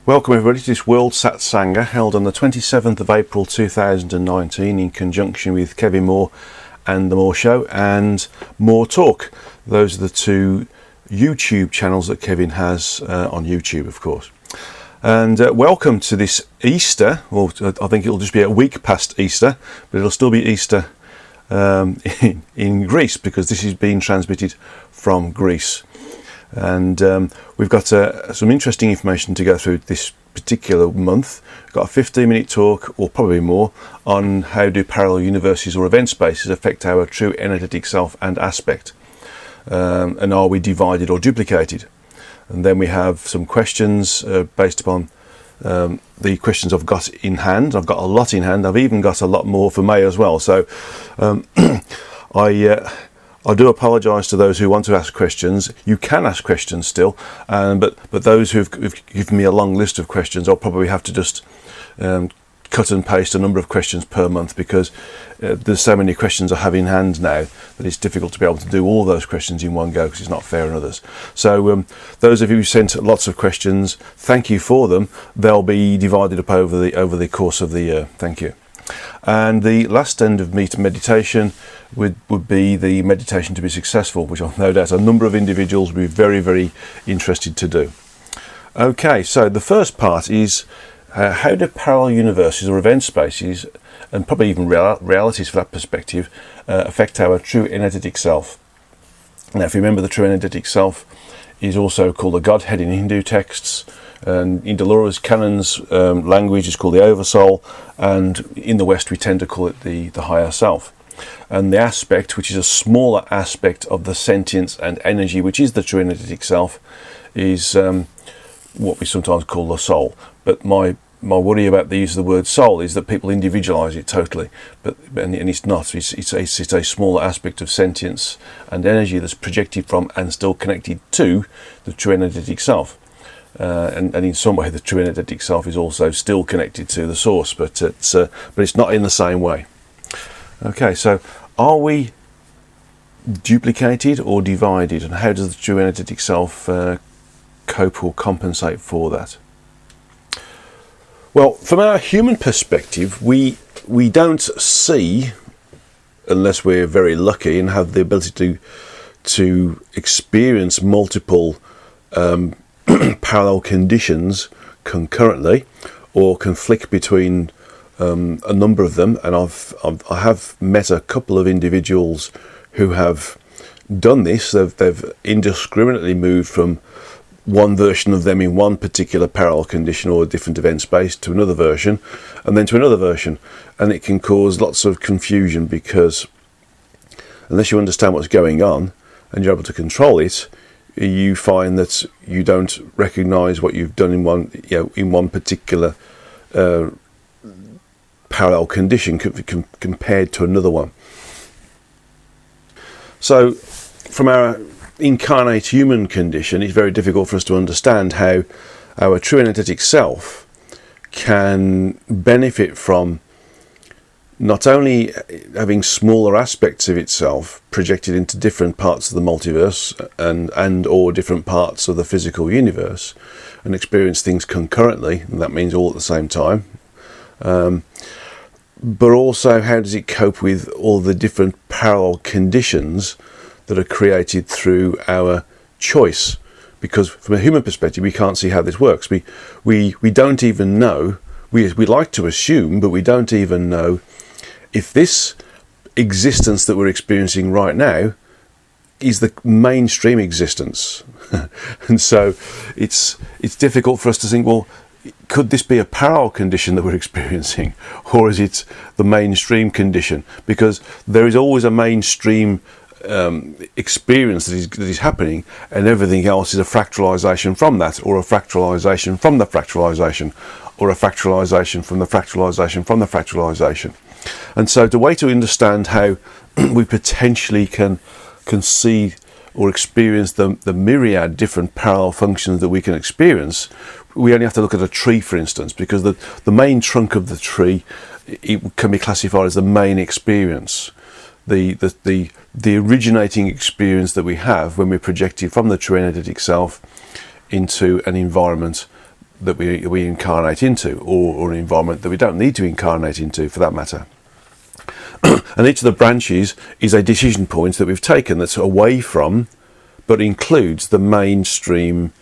Welcome everybody to this World Satsanga held on the 27th of April 2019 in conjunction with Kevin Moore and The Moore Show and More Talk. Those are the two YouTube channels that Kevin has on YouTube, of course. And welcome to this Easter. Well, I think it'll just be a week past Easter, but it'll still be Easter in Greece, because this is being transmitted from Greece. And we've got some interesting information to go through this particular month. We've got a 15-minute talk, or probably more, on how do parallel universes or event spaces affect our true energetic self and aspect, and are we divided or duplicated? And then we have some questions based upon the questions I've got in hand. I've got a lot in hand. I've even got a lot more for May as well. So I do apologise to those who want to ask questions. You can ask questions still, but those who've given me a long list of questions, I'll probably have to just cut and paste a number of questions per month, because there's so many questions I have in hand now that it's difficult to be able to do all those questions in one go, because it's not fair on others. So those of you who sent lots of questions, thank you for them. They'll be divided up over the course of the year. Thank you. And the last end of meditation would be the meditation to be successful, which I've no doubt a number of individuals will be very, very interested to do. Okay, so the first part is how do parallel universes or event spaces, and probably even realities for that perspective, affect our true energetic self. Now, if you remember, the true energetic self is also called the Godhead in Hindu texts, and in Dolores Cannon's language is called the Oversoul, and in the West we tend to call it the higher self. And the aspect, which is a smaller aspect of the sentience and energy, which is the true energetic self, is what we sometimes call the soul. But my worry about the use of the word soul is that people individualise it totally, and it's not. It's a smaller aspect of sentience and energy that's projected from and still connected to the true energetic self. And in some way the true energetic self is also still connected to the source, but it's not in the same way. Okay, so are we duplicated or divided, and how does the true energetic self cope or compensate for that? Well, from our human perspective, we don't see, unless we're very lucky and have the ability to experience multiple parallel conditions concurrently, or conflict between a number of them. And I have met a couple of individuals who have done this. They've indiscriminately moved from one version of them in one particular parallel condition or a different event space to another version, and then to another version, and it can cause lots of confusion, because unless you understand what's going on and you're able to control it, you find that you don't recognise what you've done in one particular parallel condition compared to another one. So from our incarnate human condition, it's very difficult for us to understand how our true energetic self can benefit from not only having smaller aspects of itself projected into different parts of the multiverse and or different parts of the physical universe, and experience things concurrently, and that means all at the same time, but also how does it cope with all the different parallel conditions that are created through our choice? Because from a human perspective, we can't see how this works. We don't even know. We like to assume, but we don't even know if this existence that we're experiencing right now is the mainstream existence. And so it's difficult for us to think, well, could this be a parallel condition that we're experiencing, or is it the mainstream condition? Because there is always a mainstream experience that is happening, and everything else is a fractalization from that, or a fractalization from the fractalization, or a fractalization from the fractalization from the fractalization. And so the way to understand how we potentially can see or experience the myriad different parallel functions that we can experience, we only have to look at a tree, for instance, because the main trunk of the tree, it can be classified as the main experience. The originating experience that we have when we're projected from the true energetic self into an environment that we incarnate into, or an environment that we don't need to incarnate into, for that matter. And each of the branches is a decision point that we've taken that's away from, but includes the mainstream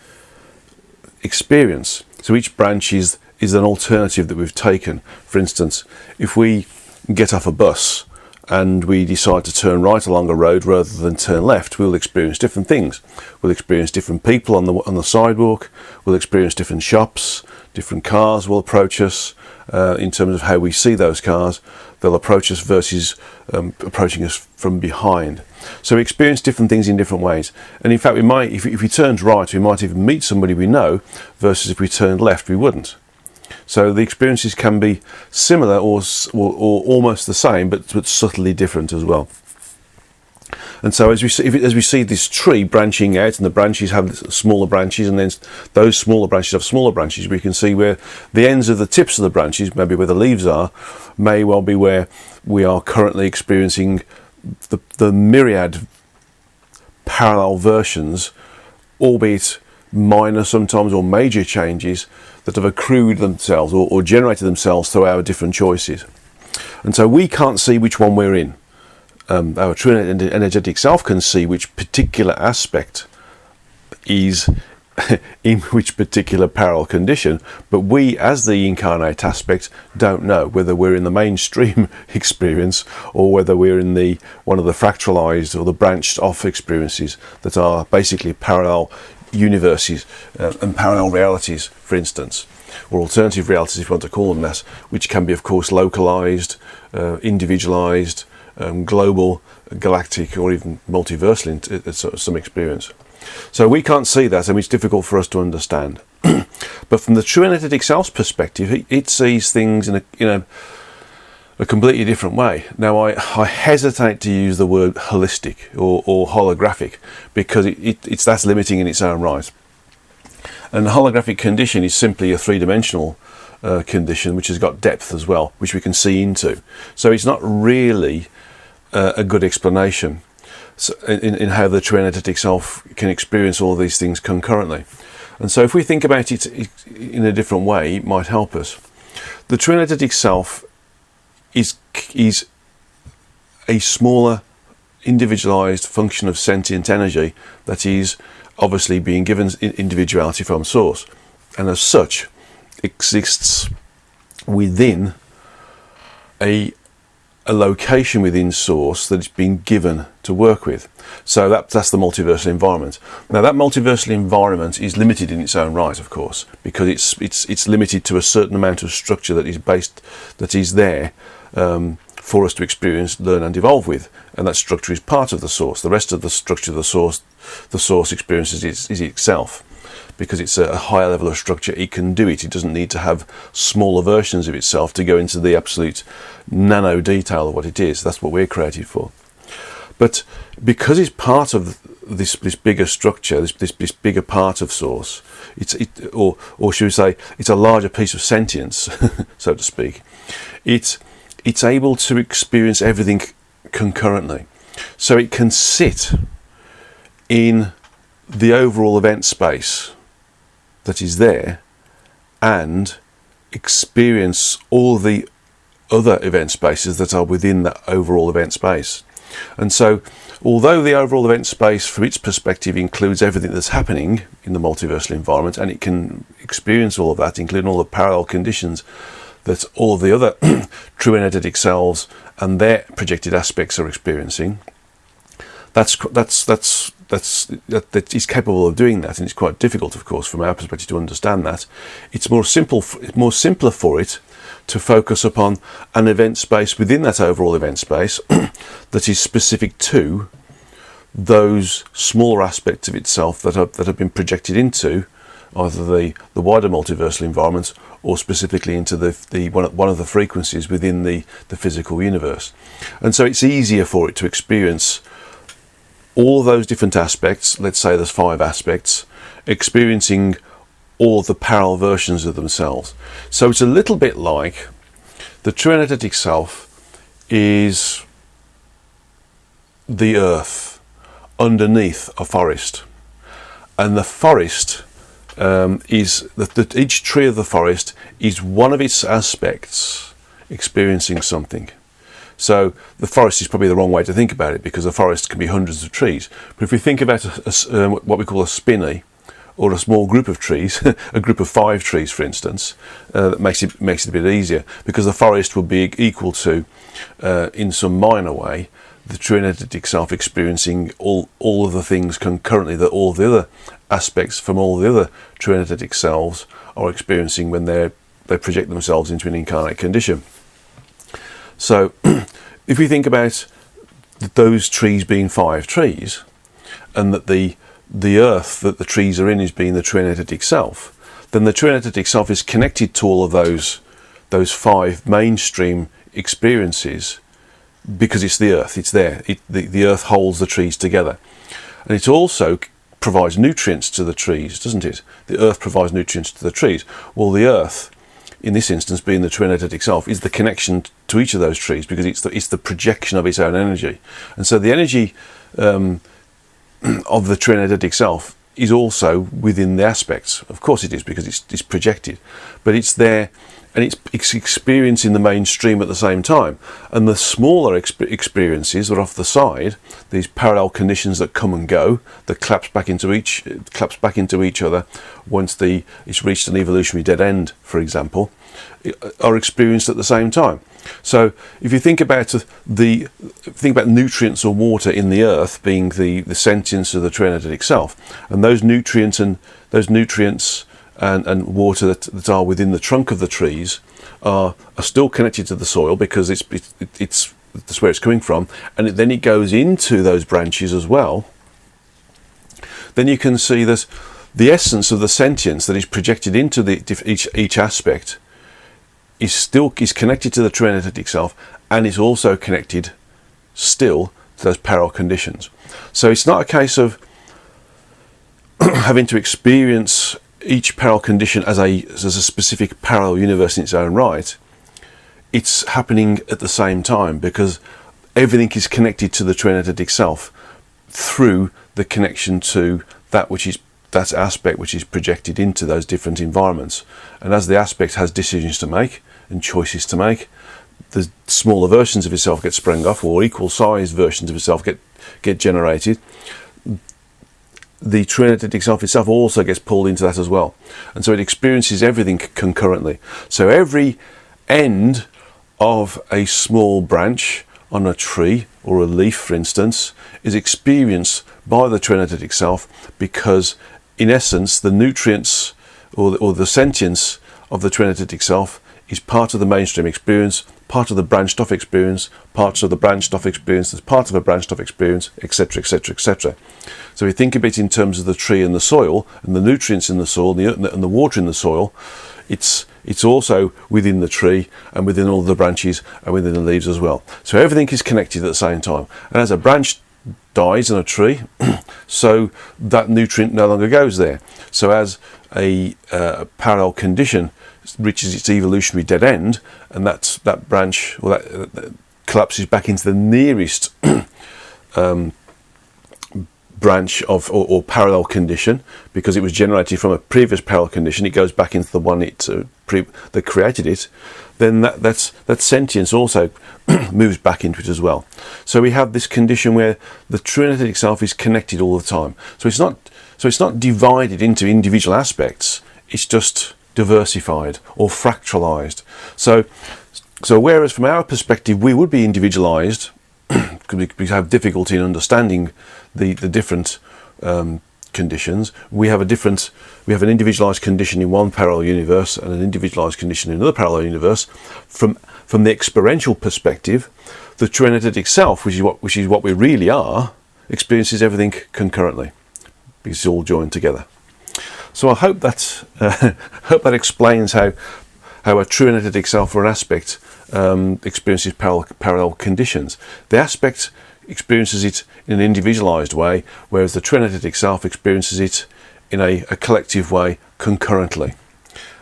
experience. So each branch is an alternative that we've taken. For instance, if we get off a bus and we decide to turn right along a road rather than turn left, we'll experience different things. We'll experience different people on the sidewalk. We'll experience different shops. Different cars will approach us in terms of how we see those cars. They'll approach us versus approaching us from behind. So we experience different things in different ways. And in fact, we might, if we turned right, we might even meet somebody we know, versus if we turned left, we wouldn't. So the experiences can be similar or almost the same, but subtly different as well. And so as we see this tree branching out, and the branches have smaller branches, and then those smaller branches have smaller branches, we can see where the ends of the tips of the branches, maybe where the leaves are, may well be where we are currently experiencing the myriad parallel versions, albeit minor sometimes or major changes, that have accrued themselves or generated themselves through our different choices. And so we can't see which one we're in. Our true energetic self can see which particular aspect is in which particular parallel condition, but we, as the incarnate aspect, don't know whether we're in the mainstream experience or whether we're in one of the fractalized or the branched off experiences that are basically parallel universes and parallel realities, for instance, or alternative realities, if you want to call them that, which can be, of course, localized, individualized, global, galactic, or even multiversal in some experience. So we can't see that, and it's difficult for us to understand. But from the true energetic self's perspective, it sees things in a completely different way. Now, I hesitate to use the word holistic or holographic, because that's limiting in its own right. And the holographic condition is simply a three-dimensional condition which has got depth as well, which we can see into. So it's not really a good explanation in how the true energetic self can experience all of these things concurrently. And so if we think about it in a different way, it might help us. The true energetic self is a smaller, individualized function of sentient energy that is obviously being given individuality from source, and as such exists within a location within source that it's been given to work with. So that's the multiversal environment. Now, that multiversal environment is limited in its own right, of course, because it's limited to a certain amount of structure that is there for us to experience, learn and evolve with, and that structure is part of the source. The rest of the structure of the source experiences is itself. Because it's a higher level of structure, it can do it. It doesn't need to have smaller versions of itself to go into the absolute nano detail of what it is. That's what we're created for. But because it's part of this bigger structure, this bigger part of source, or should we say, it's a larger piece of sentience, so to speak. It's able to experience everything concurrently, so it can sit in the overall event space that is there and experience all the other event spaces that are within that overall event space. And so, although the overall event space from its perspective includes everything that's happening in the multiversal environment, and it can experience all of that, including all the parallel conditions that all the other true energetic selves and their projected aspects are experiencing, that is capable of doing that, and it's quite difficult, of course, from our perspective to understand that. It's more simpler for it to focus upon an event space within that overall event space that is specific to those smaller aspects of itself that have been projected into either the wider multiversal environment or specifically into the one of the frequencies within the physical universe. And so it's easier for it to experience all of those different aspects. Let's say there's 5 aspects, experiencing all of the parallel versions of themselves. So it's a little bit like the true energetic self is the earth underneath a forest, and the forest is that each tree of the forest is one of its aspects experiencing something. So the forest is probably the wrong way to think about it, because the forest can be hundreds of trees. But if we think about what we call a spinney, or a small group of trees, a group of 5 trees, for instance, that makes it a bit easier, because the forest will be equal to, in some minor way, the true energetic self experiencing all of the things concurrently that all the other aspects from all the other true energetic selves are experiencing when they project themselves into an incarnate condition. So if we think about those trees being 5 trees, and that the earth that the trees are in is being the true energetic self, then the true energetic self is connected to all of those 5 mainstream experiences, because it's the earth, it's there. The earth holds the trees together. And it also provides nutrients to the trees, doesn't it? The earth provides nutrients to the trees. Well, the earth, in this instance being the true energetic self, is the connection to each of those trees, because it's the projection of its own energy. And so the energy of the true energetic self is also within the aspects. Of course it is, because it's projected, but it's there, and it's experiencing the mainstream at the same time. And the smaller experiences that are off the side, these parallel conditions that come and go, that claps back into each other once it's reached an evolutionary dead end, for example, are experienced at the same time. So if you think about nutrients or water in the earth being the sentience of the true energetic self, and those nutrients and water that are within the trunk of the trees are still connected to the soil, because that's where it's coming from, and then it goes into those branches as well. Then you can see that the essence of the sentience that is projected into each aspect is connected to the true energetic self, and is also connected still to those parallel conditions. So it's not a case of having to experience each parallel condition as a specific parallel universe in its own right. It's happening at the same time, because everything is connected to the true energetic self through the connection to that aspect which is projected into those different environments. And as the aspect has decisions to make and choices to make, the smaller versions of itself get sprung off, or equal sized versions of itself get generated. The true energetic self itself also gets pulled into that as well, and so it experiences everything concurrently. So every end of a small branch on a tree or a leaf, for instance, is experienced by the true energetic self, because in essence the nutrients or the sentience of the true energetic self is part of the mainstream experience, part of the branched off experience, parts of the branched off experience, as part of a branched off experience, etc., etc., etc. So we think of it in terms of the tree and the soil, and the nutrients in the soil, and the water in the soil. It's also within the tree, and within all the branches, and within the leaves as well. So everything is connected at the same time. And as a branch dies in a tree, so that nutrient no longer goes there. So as a parallel condition reaches its evolutionary dead end, and that branch, or that collapses back into the nearest branch of or parallel condition, because it was generated from a previous parallel condition, it goes back into the one that created it, then that sentience also moves back into it as well. So we have this condition where the true energetic self is connected all the time. So it's not divided into individual aspects, it's just diversified or fractalized. So whereas from our perspective we would be individualized, because we have difficulty in understanding the different conditions, we have an individualized condition in one parallel universe and an individualized condition in another parallel universe. From the experiential perspective, the true energetic self, which is what we really are, experiences everything concurrently, because it's all joined together. So I hope that explains how a true energetic self or an aspect experiences parallel conditions. The aspect experiences it in an individualized way, whereas the true energetic self experiences it in a collective way concurrently.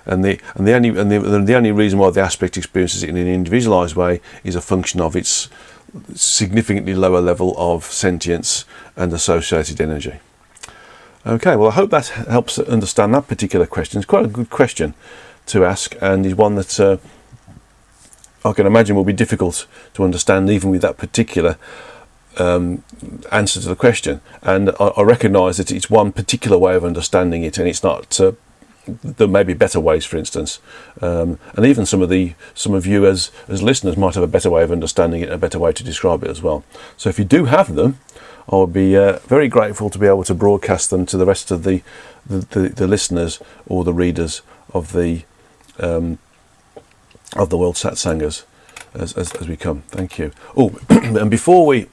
And the only reason why the aspect experiences it in an individualized way is a function of its significantly lower level of sentience and associated energy. Okay, well, I hope that helps understand that particular question. It's quite a good question to ask, and is one that I can imagine will be difficult to understand even with that particular answer to the question. And I recognise that it's one particular way of understanding it, and it's not. There may be better ways, for instance, and even some of you as listeners might have a better way of understanding it, a better way to describe it as well. So if you do have them, I would be very grateful to be able to broadcast them to the rest of the listeners or the readers of the World Satsangas as we come. Thank you. Oh, and before we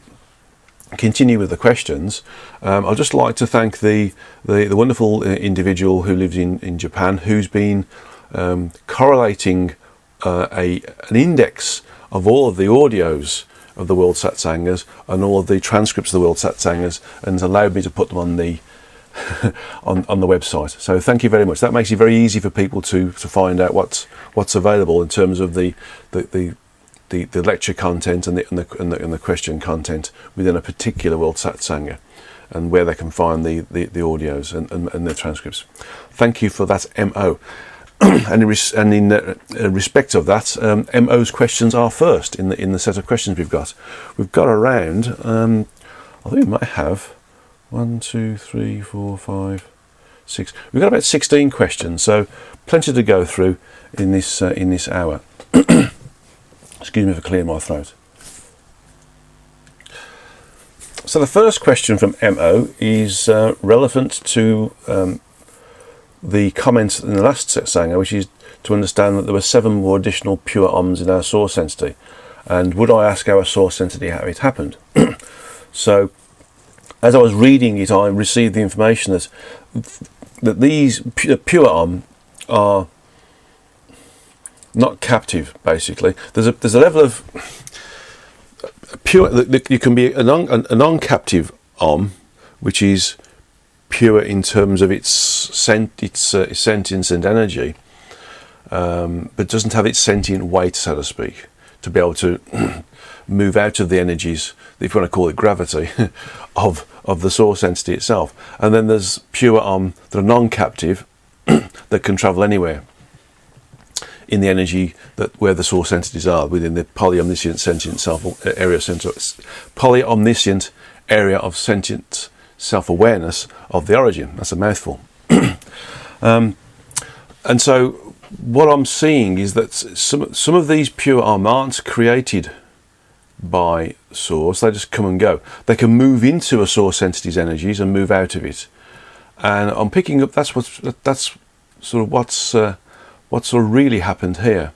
continue with the questions, I'd just like to thank the wonderful individual who lives in Japan, who's been correlating an index of all of the audios of the World Satsangas and all of the transcripts of the World Satsangas, and has allowed me to put them on the on the website. So thank you very much. That makes it very easy for people to find out what's available in terms of the lecture content and the question content within a particular World Satsanga, and where they can find the audios and the transcripts. Thank you for that, MO. And in respect of that, MO's questions are first in the set of questions we've got. We've got around, I think we might have 1, 2, 3, 4, 5, 6. We've got about 16 questions, so plenty to go through in this hour. Excuse me for clearing my throat. So the first question from MO is relevant to the comments in the last Satsanga, which is to understand that there were 7 more additional pure OMs in our source entity, and would I ask our source entity how it happened? So as I was reading it, I received the information that these pure OM are not captive. Basically, there's a level of pure. You can be a non-captive OM, which is pure in terms of its sentience and energy, but doesn't have its sentient weight, so to speak, to be able to move out of the energies, if you want to call it gravity, of the source entity itself. And then there's pure that are non-captive, that can travel anywhere in the energy where the source entities are, within the polyomniscient sentient polyomniscient area of sentient self-awareness of the origin. That's a mouthful. And so what I'm seeing is that some of these pure aren't created by source. They just come and go. They can move into a source entity's energies and move out of it. And I'm picking up that's sort of what's sort of really happened here.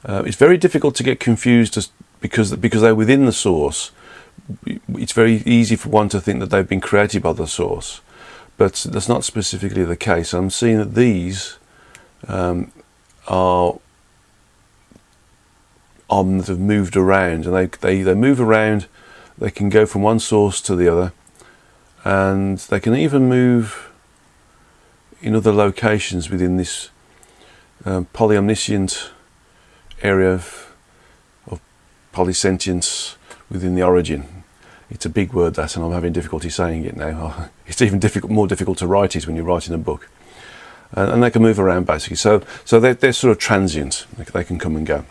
It's very difficult to get confused because they're within the source. It's very easy for one to think that they've been created by the source, but that's not specifically the case. I'm seeing that these are that have moved around, and they move around. They can go from one source to the other, and they can even move in other locations within this polyomniscient area of polysentience within the origin. It's a big word, that, and I'm having difficulty saying it now. It's even more difficult to write it when you're writing a book. And they can move around, basically. So they're sort of transient. They can come and go.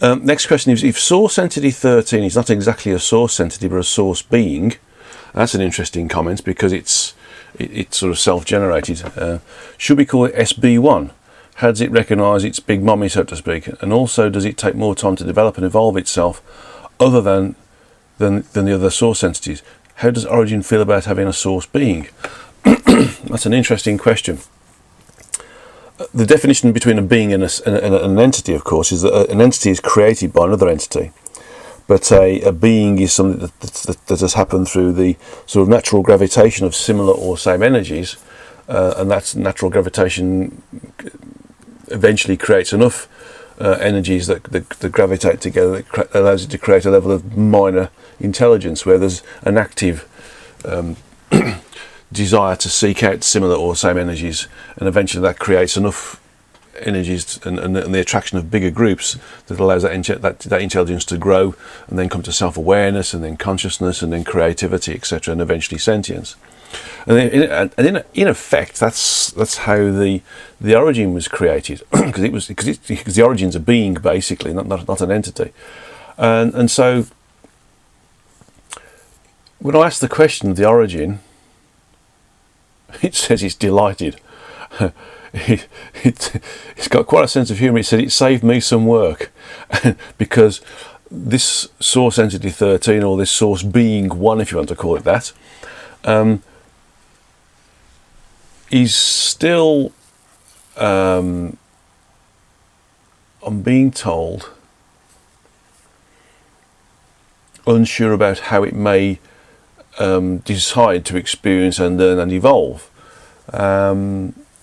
Next question is, if source entity 13 is not exactly a source entity but a source being, that's an interesting comment, because it's sort of self-generated. Should we call it SB1? How does it recognise its big mommy, so to speak? And also, does it take more time to develop and evolve itself other than the other source entities? How does Origin feel about having a source being? That's an interesting question. The definition between a being and an entity, of course, is that an entity is created by another entity, but a being is something that has happened through the sort of natural gravitation of similar or same energies, and that natural gravitation eventually creates enough energies that gravitate together that allows it to create a level of minor intelligence, where there's an active desire to seek out similar or same energies, and eventually that creates enough energies and the attraction of bigger groups that allows that intelligence to grow and then come to self-awareness and then consciousness and then creativity, etc., and eventually sentience. And in effect, that's how the origin was created, because the origin's a being, basically, not an entity. And so when I asked the question of the origin, it says it's delighted. It's got quite a sense of humour. It said it saved me some work because this source entity 13, or this source being 1, if you want to call it that, is still, I'm being told, unsure about how it may decide to experience and learn and evolve.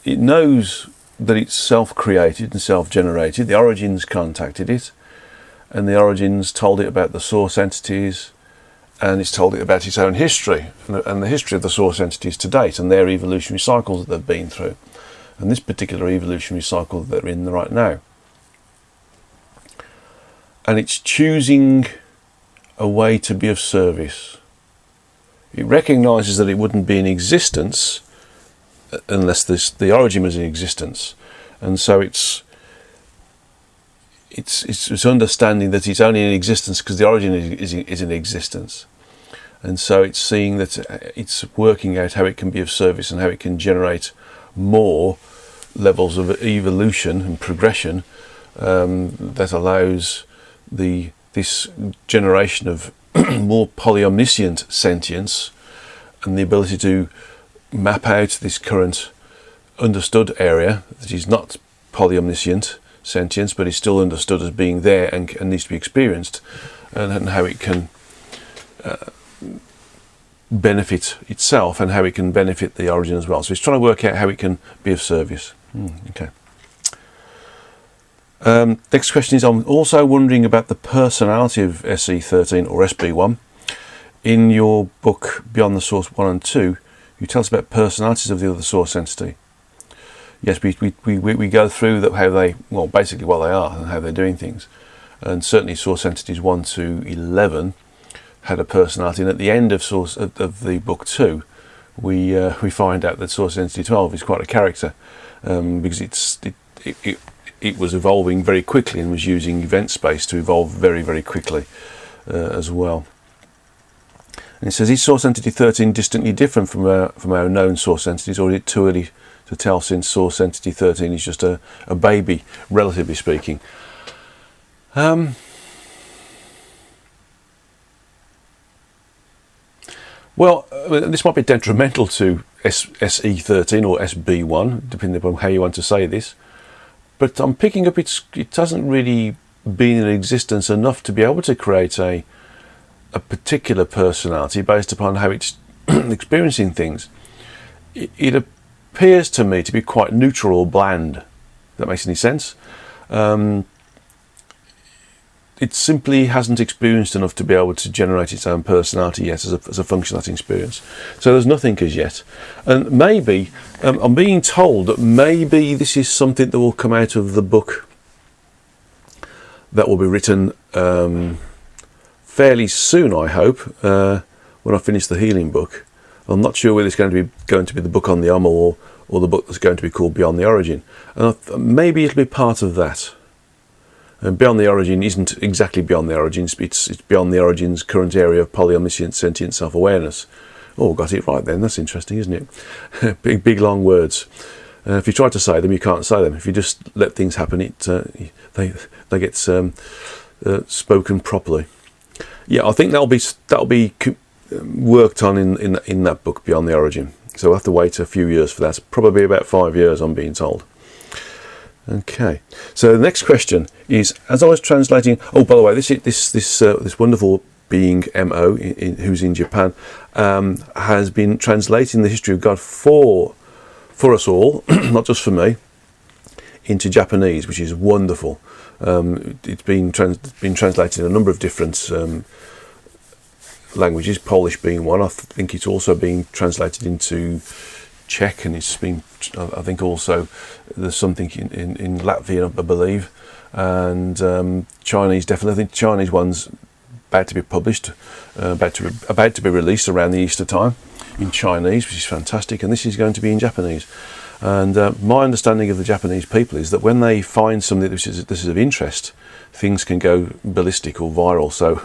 It knows that it's self-created and self-generated. The origins contacted it, and the origins told it about the source entities, and it's told it about its own history and the history of the source entities to date and their evolutionary cycles that they've been through, and this particular evolutionary cycle that they're in right now. And it's choosing a way to be of service. It recognises that it wouldn't be in existence unless the origin was in existence, and so it's understanding that it's only in existence because the origin is in existence, and so it's seeing that it's working out how it can be of service and how it can generate more levels of evolution and progression that allows this generation of more polyomniscient sentience and the ability to map out this current understood area that is not polyomniscient sentience, but is still understood as being there and needs to be experienced, and how it can benefit itself and how it can benefit the origin as well. So it's trying to work out how it can be of service. Okay. Next question is, I'm also wondering about the personality of SE13 or SB1. In your book Beyond the Source 1 and 2, you tell us about personalities of the other source entity. Yes, we go through how they, well, basically what they are and how they're doing things. And certainly source entities 1 to 11 had a personality, and at the end of the book 2, we find out that source entity 12 is quite a character, because it was evolving very quickly and was using event space to evolve very, very quickly as well. And it says, is source entity 13 distantly different from our known source entities, or is it too early to tell, since source entity 13 is just a baby, relatively speaking? Well, this might be detrimental to SE13 or SB1, depending upon how you want to say this. But I'm picking up it hasn't really been in existence enough to be able to create a particular personality based upon how it's experiencing things. It appears to me to be quite neutral or bland, if that makes any sense. It simply hasn't experienced enough to be able to generate its own personality yet as a function of that experience. So there's nothing as yet. And maybe, I'm being told that maybe this is something that will come out of the book that will be written fairly soon, I hope, when I finish the healing book. I'm not sure whether it's going to be the book on the Om, or the book that's going to be called Beyond the Origin. And maybe it'll be part of that. And Beyond the Origin isn't exactly Beyond the Origins, it's Beyond the Origin's current area of polyomniscient sentient self-awareness. Oh, got it right then, that's interesting, isn't it? big long words. If you try to say them, you can't say them. If you just let things happen, they get spoken properly. Yeah, I think that'll be worked on in that book, Beyond the Origin. So we'll have to wait a few years for that. Probably about 5 years, I'm being told. Okay, so the next question is, as I was translating, oh, by the way, this wonderful being Mo, who's in Japan, has been translating the history of God for us all, not just for me, into Japanese, which is wonderful. It's been translated in a number of different languages, Polish being one. I think it's also being translated into Czech, and it's been, I think also there's something in Latvian, I believe, and Chinese, definitely. I think the Chinese one's about to be published, about to be released around the Easter time. in Chinese, which is fantastic, and this is going to be in Japanese. And my understanding of the Japanese people is that when they find something this is of interest, things can go ballistic or viral. So,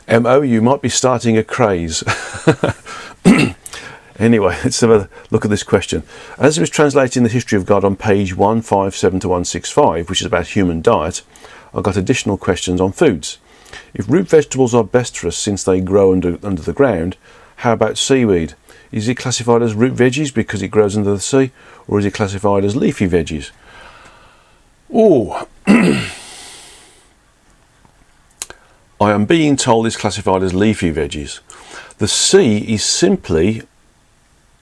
Mo, you might be starting a craze. Anyway, let's have a look at this question. As it was translating the history of God on page 157 to 165, which is about human diet, I got additional questions on foods. If root vegetables are best for us since they grow under the ground, how about seaweed? Is it classified as root veggies because it grows under the sea, or is it classified as leafy veggies? Oh, I am being told it's classified as leafy veggies. The sea is simply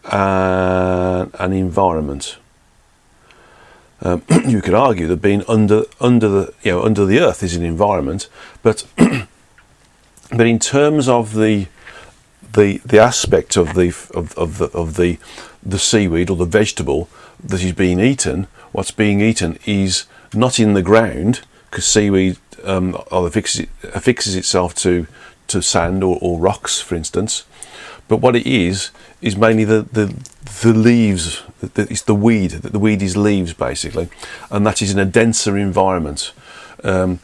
an environment. You could argue that being under the earth is an environment, but but in terms of the aspect of the seaweed or the vegetable that is being eaten, what's being eaten is not in the ground, because seaweed affixes itself to sand or rocks, for instance. But what it is mainly the leaves. It's the weed. The weed is leaves, basically, and that is in a denser environment, a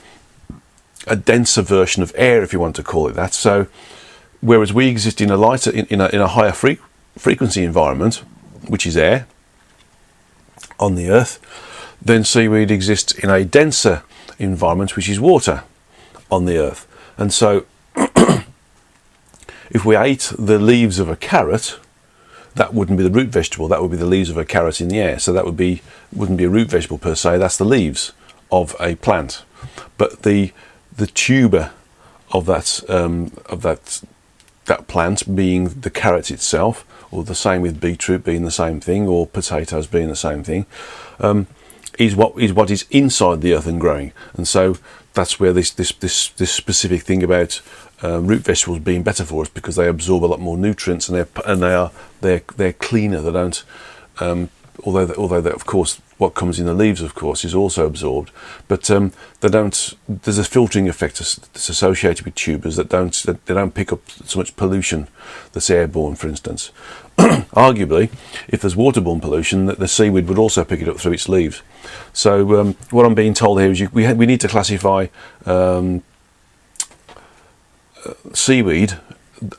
denser version of air, if you want to call it that. So, whereas we exist in a lighter, in a higher frequency environment, which is air, on the Earth, then seaweed exists in a denser environment, which is water, on the Earth. And so, if we ate the leaves of a carrot, that wouldn't be the root vegetable. That would be the leaves of a carrot in the air. So that wouldn't be a root vegetable per se. That's the leaves of a plant. But the tuber of that plant being the carrot itself, or the same with beetroot being the same thing, or potatoes being the same thing, is what is inside the earth and growing. And so that's where this specific thing about root vegetables being better for us, because they absorb a lot more nutrients, and they're cleaner. They don't, although of course what comes in the leaves, of course, is also absorbed, but they don't. There's a filtering effect that's associated with tubers they don't pick up so much pollution that's airborne, for instance. Arguably, if there's waterborne pollution, the seaweed would also pick it up through its leaves. So what I'm being told here is we need to classify seaweed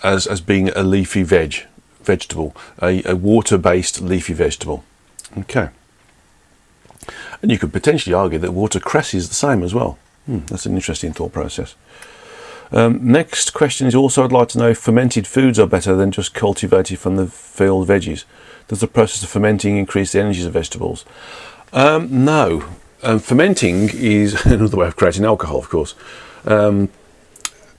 as being a leafy vegetable, a water-based leafy vegetable. Okay. And you could potentially argue that watercress is the same as well. That's an interesting thought process. Next question is also, I'd like to know if fermented foods are better than just cultivated from the field veggies. Does the process of fermenting increase the energies of vegetables? No. Fermenting is another way of creating alcohol, of course, and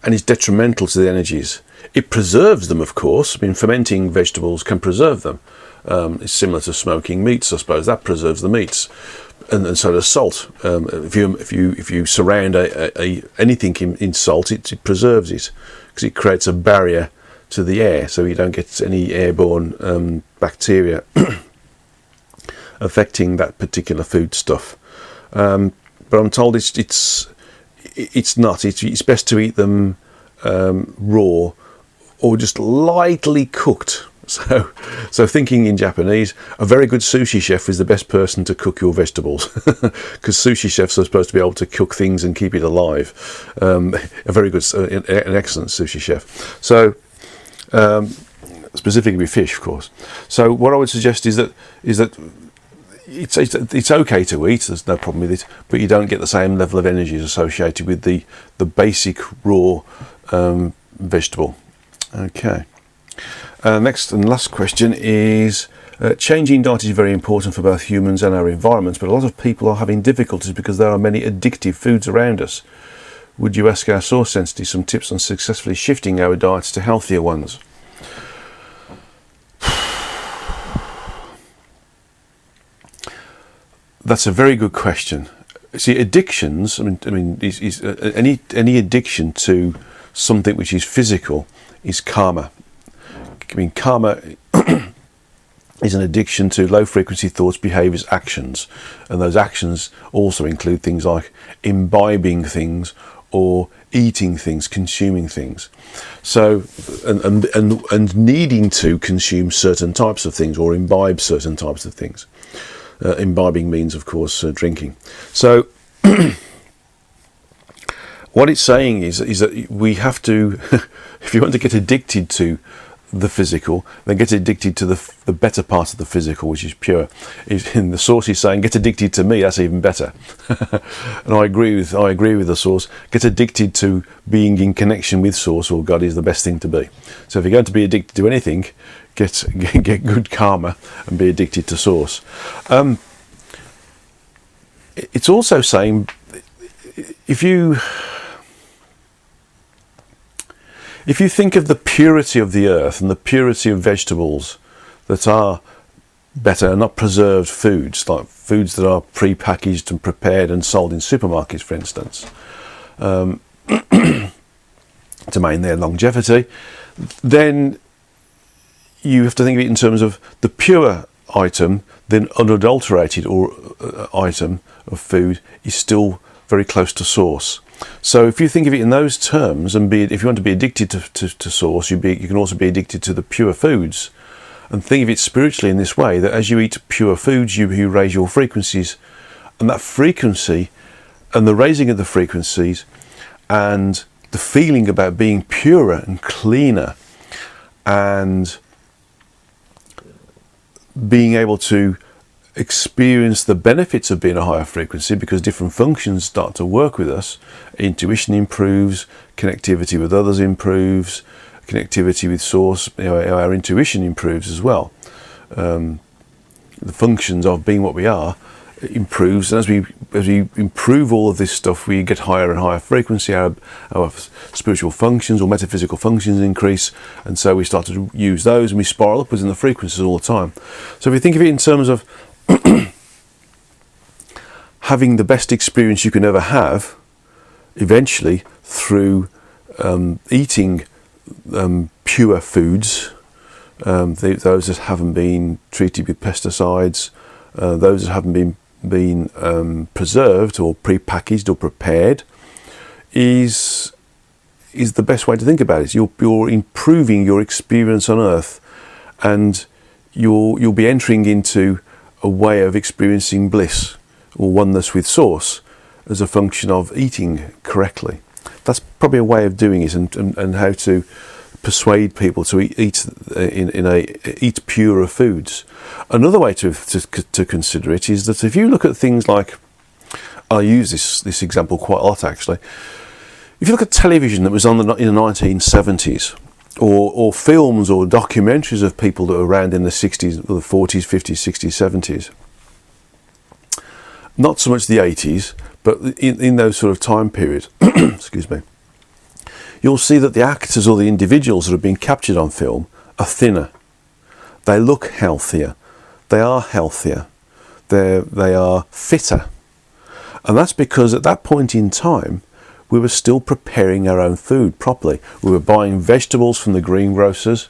is detrimental to the energies. It preserves them, of course. I mean, fermenting vegetables can preserve them. It's similar to smoking meats, I suppose. That preserves the meats, and so does salt. If you surround anything in salt, it preserves it, because it creates a barrier to the air, so you don't get any airborne bacteria affecting that particular food stuff. But I'm told it's not. It's best to eat them raw or just lightly cooked. So thinking in Japanese, a very good sushi chef is the best person to cook your vegetables, because sushi chefs are supposed to be able to cook things and keep it alive. An excellent sushi chef. So specifically with fish, of course. So what I would suggest is that it's okay to eat. There's no problem with it, but you don't get the same level of energies associated with the basic raw vegetable. Okay. Next and last question is, changing diet is very important for both humans and our environments, but a lot of people are having difficulties because there are many addictive foods around us. Would you ask our source entities some tips on successfully shifting our diets to healthier ones? That's a very good question. See, addictions, any addiction to something which is physical is karma. I mean, karma is an addiction to low frequency thoughts, behaviours, actions, and those actions also include things like imbibing things or eating things, consuming things. So, and needing to consume certain types of things or imbibe certain types of things. Imbibing means, of course, drinking. So, what it's saying is that we have to, if you want to get addicted to the physical, then get addicted to the better part of the physical, which is pure. In the source is saying, get addicted to me. That's even better. And I agree with the source. Get addicted to being in connection with source or God is the best thing to be. So if you're going to be addicted to anything, get good karma and be addicted to source. It's also saying, if you think of the purity of the earth and the purity of vegetables that are better, not preserved foods, like foods that are pre-packaged and prepared and sold in supermarkets, for instance, to maintain their longevity, then you have to think of it in terms of the pure item, then unadulterated or item of food is still very close to source. So if you think of it in those terms, and if you want to be addicted to source, you can also be addicted to the pure foods. And think of it spiritually in this way, that as you eat pure foods, you raise your frequencies. And that frequency, and the raising of the frequencies, and the feeling about being purer and cleaner, and being able to experience the benefits of being a higher frequency, because different functions start to work with us. Intuition improves, connectivity with others improves, connectivity with source, our intuition improves as well. The functions of being what we are improves, and as we improve all of this stuff, we get higher and higher frequency. Our spiritual functions or metaphysical functions increase, and so we start to use those, and we spiral upwards in the frequencies all the time. So if you think of it in terms of having the best experience you can ever have, eventually through eating pure foods, those that haven't been treated with pesticides, those that haven't been preserved or pre-packaged or prepared, is the best way to think about it. You're improving your experience on earth, and you'll be entering into a way of experiencing bliss or oneness with source as a function of eating correctly. That's probably a way of doing it, and how to persuade people to eat purer foods. Another way to consider it is that if you look at things like, I use this example quite a lot actually. If you look at television that was on in the 1970s, or films or documentaries of people that were around in the 60s, the 40s, 50s, 60s, 70s, not so much the 80s, but in those sort of time periods, excuse me, you'll see that the actors or the individuals that have been captured on film are thinner. They look healthier. They are healthier. They are fitter. And that's because at that point in time, we were still preparing our own food properly. We were buying vegetables from the greengrocers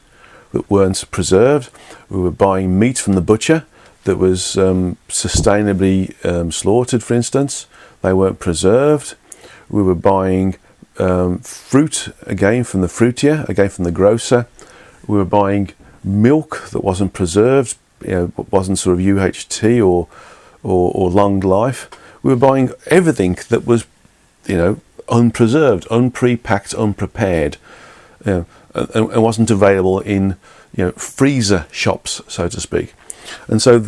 that weren't preserved. We were buying meat from the butcher that was sustainably slaughtered, for instance. They weren't preserved. We were buying fruit, again from the fruitier, again from the grocer. We were buying milk that wasn't preserved, wasn't sort of UHT or long life. We were buying everything that was, unpreserved, unprepacked, unprepared, and wasn't available in freezer shops, so to speak. And so,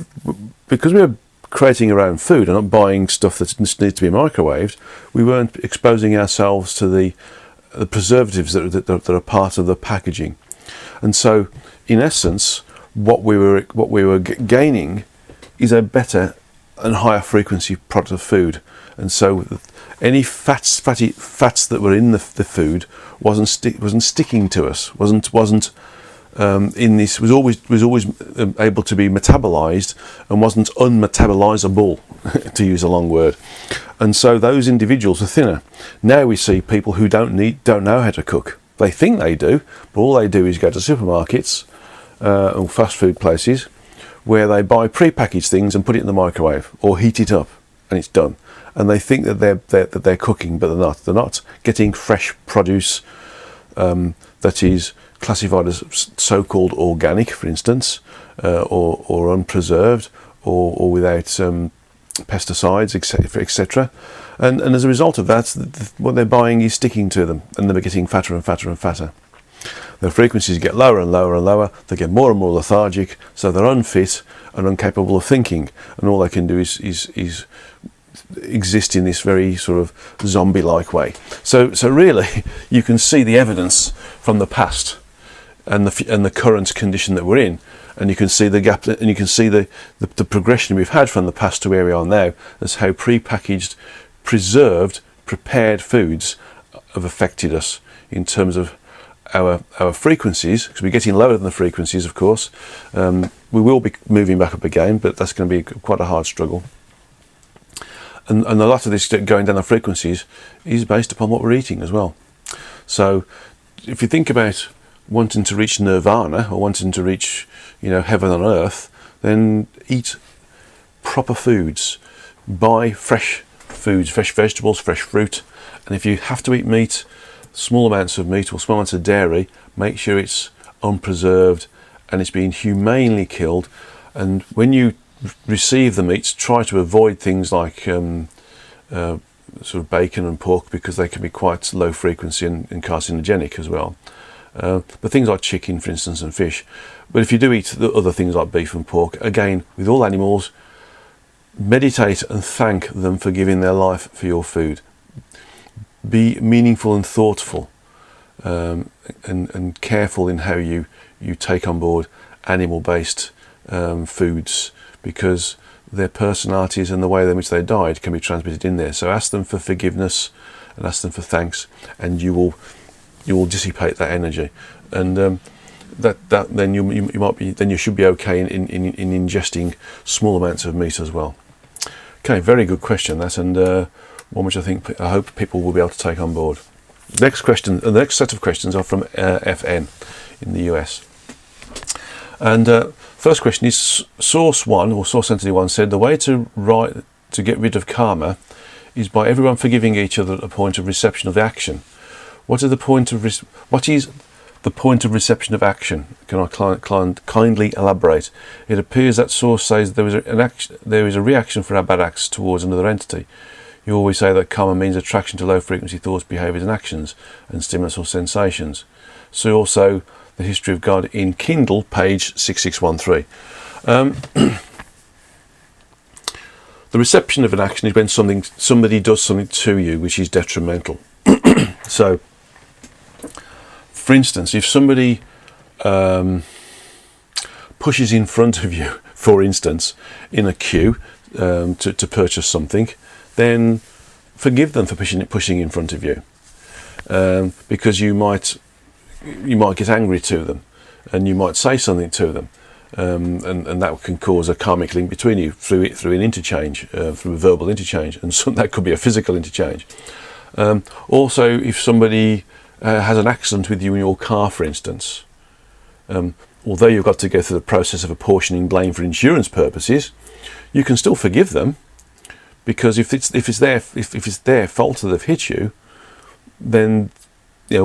because we were creating our own food and not buying stuff that needs to be microwaved, we weren't exposing ourselves to the preservatives that are part of the packaging. And so, in essence, what we were gaining is a better and higher frequency product of food. And so, any fatty fats that were in the food wasn't sticking to us. wasn't in this was always able to be metabolized and wasn't unmetabolizable, to use a long word. And so those individuals are thinner. Now we see people who don't know how to cook. They think they do, but all they do is go to supermarkets or fast food places where they buy pre-packaged things and put it in the microwave or heat it up, and it's done. and they think that they're cooking, but they're not. They're not getting fresh produce that is classified as so-called organic, for instance, or unpreserved, or without pesticides, etc. And as a result of that, what they're buying is sticking to them, and they're getting fatter and fatter and fatter. Their frequencies get lower and lower and lower. They get more and more lethargic, so they're unfit and incapable of thinking, and all they can do is exist in this very sort of zombie-like way. So really, you can see the evidence from the past and the current condition that we're in, and you can see the gap, and you can see the progression we've had from the past to where we are now, as how pre-packaged, preserved, prepared foods have affected us in terms of our frequencies, because we're getting lower than the frequencies, of course. We will be moving back up again, but that's going to be quite a hard struggle. And a lot of this going down the frequencies is based upon what we're eating as well. So if you think about wanting to reach nirvana, or wanting to reach, heaven on earth, then eat proper foods, buy fresh foods, fresh vegetables, fresh fruit, and if you have to eat meat, small amounts of meat or small amounts of dairy, make sure it's unpreserved and it's been humanely killed. And when you receive the meats, try to avoid things like sort of bacon and pork, because they can be quite low frequency and carcinogenic as well. But things like chicken, for instance, and fish. But if you do eat the other things like beef and pork, again, with all animals, meditate and thank them for giving their life for your food. Be meaningful and thoughtful, and careful in how you take on board animal-based foods, because their personalities and the way in which they died can be transmitted in there. So ask them for forgiveness and ask them for thanks, and you will dissipate that energy, and then you should be okay in ingesting small amounts of meat as well. Okay, very good question that, and one which I hope people will be able to take on board. Next question, the next set of questions are from FN in the US. And first question is, Source 1, or Source Entity 1 said, the way to get rid of karma is by everyone forgiving each other at the point of reception of the action. What is the point of reception of action? Can I kindly elaborate? It appears that Source says there is a reaction for our bad acts towards another entity. You always say that karma means attraction to low frequency thoughts, behaviours and actions, and stimulus or sensations. See also the History of God in Kindle, page 6613. The reception of an action is when somebody does something to you which is detrimental. So, for instance, if somebody pushes in front of you, for instance, in a queue to purchase something, then forgive them for pushing in front of you, because you might get angry to them, and you might say something to them, and that can cause a karmic link between you through an interchange, through a verbal interchange, and that could be a physical interchange. Also, if somebody has an accident with you in your car, for instance, although you've got to go through the process of apportioning blame for insurance purposes, you can still forgive them, because if it's their fault that they've hit you, then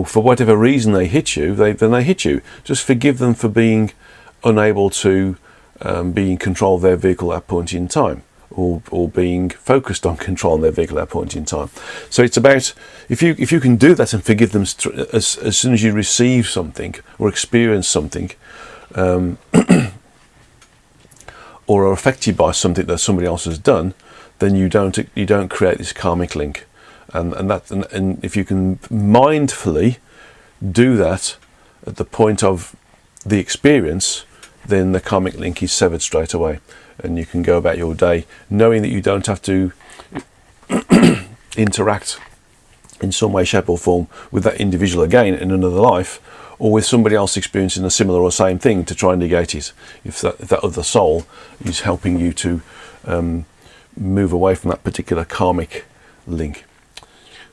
for whatever reason they hit you, then they hit you. Just forgive them for being unable to be in control of their vehicle at that point in time, or being focused on controlling their vehicle at that point in time. So it's about, if you can do that and forgive them as soon as you receive something or experience something, or are affected by something that somebody else has done, then you don't create this karmic link, and if you can mindfully do that at the point of the experience, then the karmic link is severed straight away, and you can go about your day knowing that you don't have to interact in some way, shape or form with that individual again in another life, or with somebody else experiencing a similar or same thing to try and negate it, if that other soul is helping you to move away from that particular karmic link.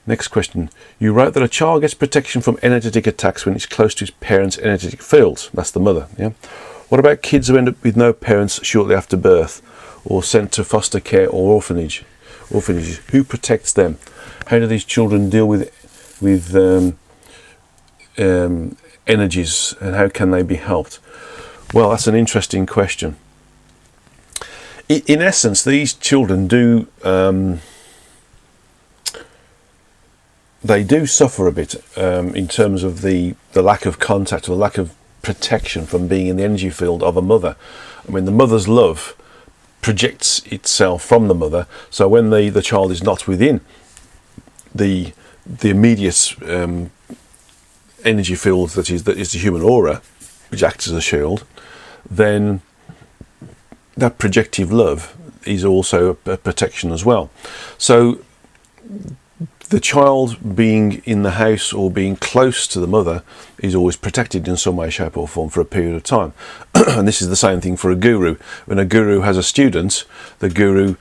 Next question. You wrote that a child gets protection from energetic attacks when it's close to its parents' energetic fields. That's the mother, yeah? What about kids who end up with no parents shortly after birth, or sent to foster care or orphanage? orphanages. Who protects them? How do these children deal with energies, and how can they be helped? Well, that's an interesting question. In essence, these children do suffer a bit in terms of the lack of contact or the lack of protection from being in the energy field of a mother. I mean, the mother's love projects itself from the mother, so when the child is not within the immediate energy field that is the human aura, which acts as a shield, then that projective love is also a protection as well. So the child being in the house or being close to the mother is always protected in some way, shape or form for a period of time. And this is the same thing for a guru. When a guru has a student, the guru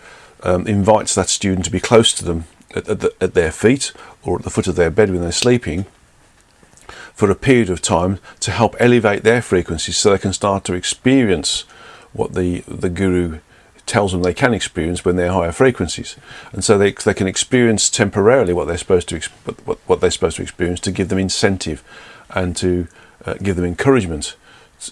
invites that student to be close to them at their feet or at the foot of their bed when they're sleeping for a period of time to help elevate their frequencies so they can start to experience what the guru tells them they can experience when they're higher frequencies, and so they can experience temporarily what they're supposed to experience, to give them incentive and to give them encouragement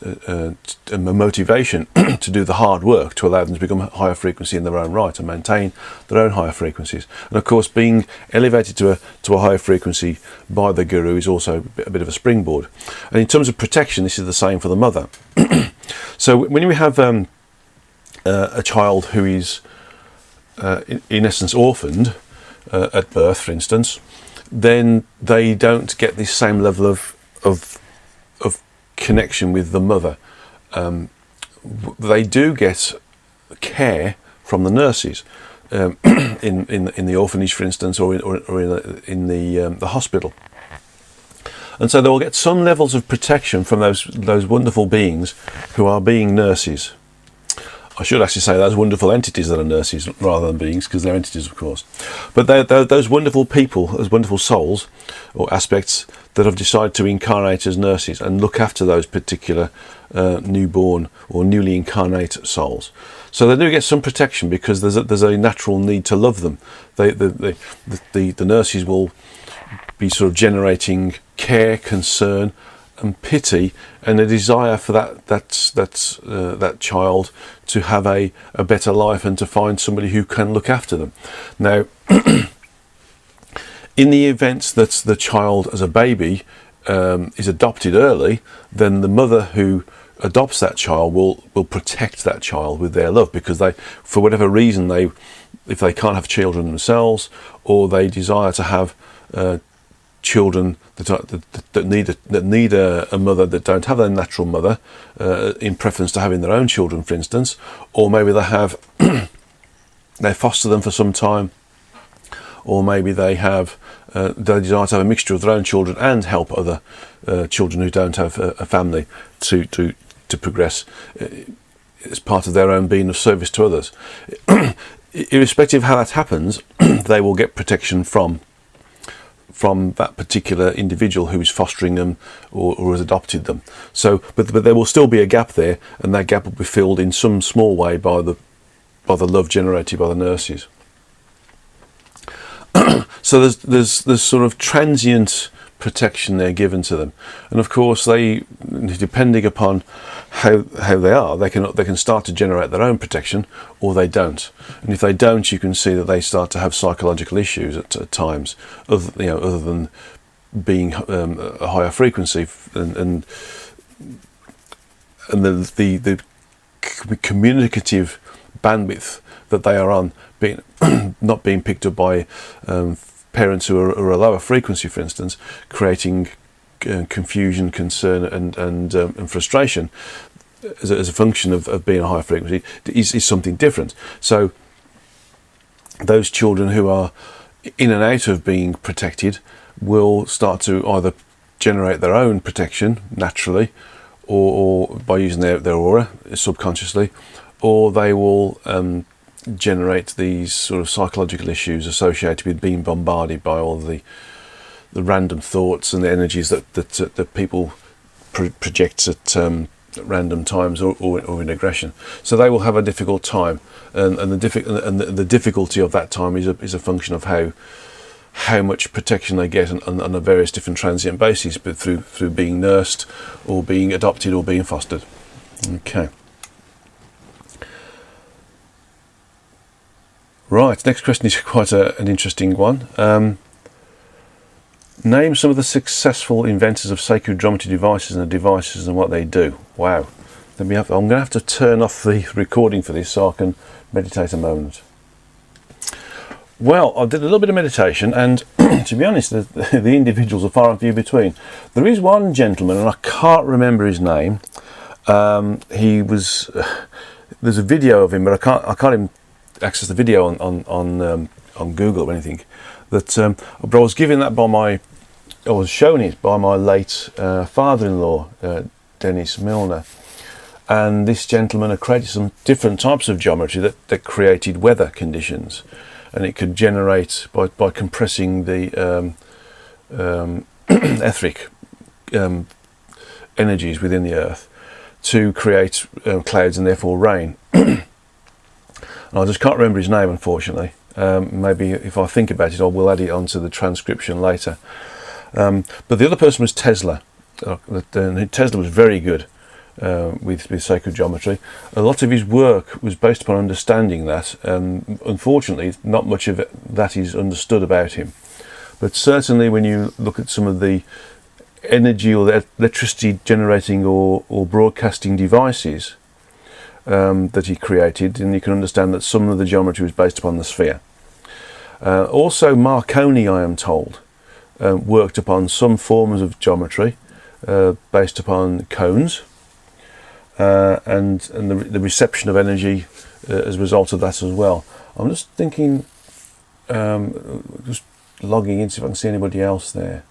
and motivation to do the hard work to allow them to become higher frequency in their own right and maintain their own higher frequencies. And of course, being elevated to a higher frequency by the guru is also a bit of a springboard. And in terms of protection, this is the same for the mother. So when we have a child who is in essence orphaned at birth, for instance, then they don't get this same level of connection with the mother. They do get care from the nurses in the orphanage, for instance, or in the hospital. And so they will get some levels of protection from those wonderful beings who are being nurses. I should actually say those wonderful entities that are nurses rather than beings, because they're entities, of course. But they're those wonderful people, those wonderful souls or aspects that have decided to incarnate as nurses and look after those particular newborn or newly incarnate souls. So they do get some protection because there's a natural need to love them. The nurses will be sort of generating care, concern, and pity, and a desire for that child to have a better life and to find somebody who can look after them. Now, in the event that the child as a baby is adopted early, then the mother who adopts that child will protect that child with their love, because they, for whatever reason, if they can't have children themselves, or they desire to have children that need a mother that don't have their natural mother, in preference to having their own children, for instance, or maybe they foster them for some time, or maybe they desire to have a mixture of their own children and help other children who don't have a family to progress as part of their own being of service to others. Irrespective of how that happens, they will get protection from that particular individual who is fostering them or has adopted them. So, but there will still be a gap there, and that gap will be filled in some small way by the love generated by the nurses. So there's sort of transient protection there given to them, and of course they, depending upon how they are, they can start to generate their own protection, or they don't. And if they don't, you can see that they start to have psychological issues at times, other than being a higher frequency, and the communicative bandwidth that they are on being not being picked up by parents who are a lower frequency, for instance, creating confusion, concern, and frustration as a function of being a higher frequency is something different. So those children who are in and out of being protected will start to either generate their own protection naturally, or by using their aura subconsciously, or they will generate these sort of psychological issues associated with being bombarded by all the random thoughts and the energies that people project at at random times or in aggression. So they will have a difficult time, and the difficulty of that time is a function of how much protection they get on the various different transient bases, but through being nursed or being adopted or being fostered. Okay. Right, next question is quite an interesting one. Name some of the successful inventors of sacred geometry devices and what they do. Wow. I'm going to have to turn off the recording for this so I can meditate a moment. Well, I did a little bit of meditation, and to be honest, the individuals are far and few between. There is one gentleman, and I can't remember his name. There's a video of him, but I can't even access the video on Google or anything. But I was given that I was shown it by my late father-in-law, Dennis Milner, and this gentleman had created some different types of geometry that created weather conditions, and it could generate by compressing the etheric energies within the earth to create clouds and therefore rain. And I just can't remember his name, unfortunately. Maybe if I think about it, I will add it onto the transcription later. But the other person was Tesla. Tesla was very good with sacred geometry. A lot of his work was based upon understanding that, and unfortunately not much of that is understood about him. But certainly when you look at some of the energy or the electricity generating or broadcasting devices that he created, and you can understand that some of the geometry was based upon the sphere. Also Marconi, I am told, worked upon some forms of geometry based upon cones and the reception of energy as a result of that as well. I'm just thinking, just logging in, see if I can see anybody else there.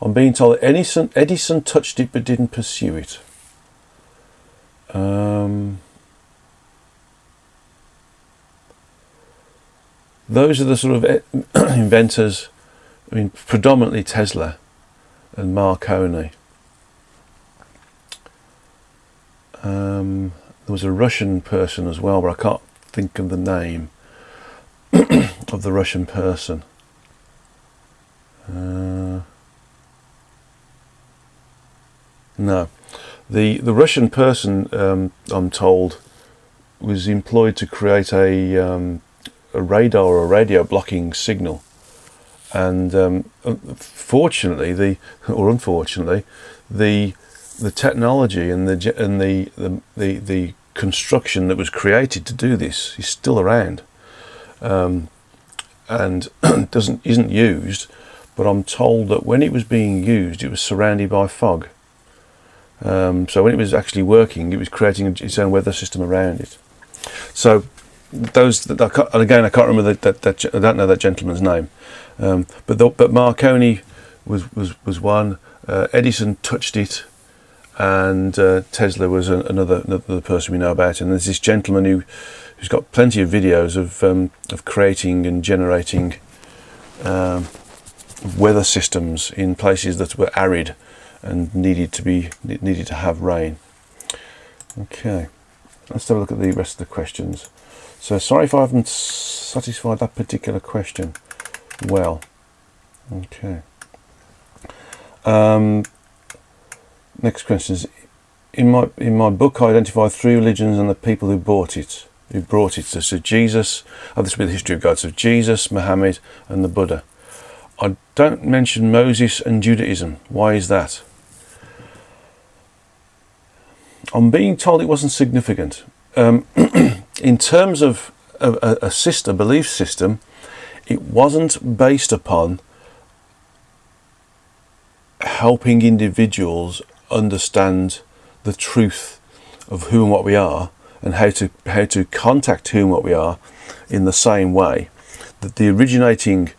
I'm being told that Edison touched it but didn't pursue it. Those are the sort of inventors. I mean, predominantly Tesla and Marconi. There was a Russian person as well, but I can't think of the name of the Russian person. No, the Russian person, I'm told, was employed to create a radar or a radio blocking signal, and fortunately, unfortunately, the technology and the construction that was created to do this is still around, and isn't used. But I'm told that when it was being used, it was surrounded by fog. So when it was actually working, it was creating its own weather system around it. So those, and again, I can't remember that I don't know that gentleman's name, but Marconi was one. Edison touched it, and Tesla was another person we know about. And there's this gentleman who's got plenty of videos of creating and generating weather systems in places that were arid and needed to have rain. Okay, let's have a look at the rest of the questions. So sorry if I haven't satisfied that particular question well. Okay. Next question is, in my book I identify 3 religions and the people who brought it. So Jesus, this will be the history of God. So Jesus, Muhammad, and the Buddha. I don't mention Moses and Judaism. Why is that? I'm being told it wasn't significant. In terms of a belief system, it wasn't based upon helping individuals understand the truth of who and what we are, and how to contact who and what we are in the same way. That the originating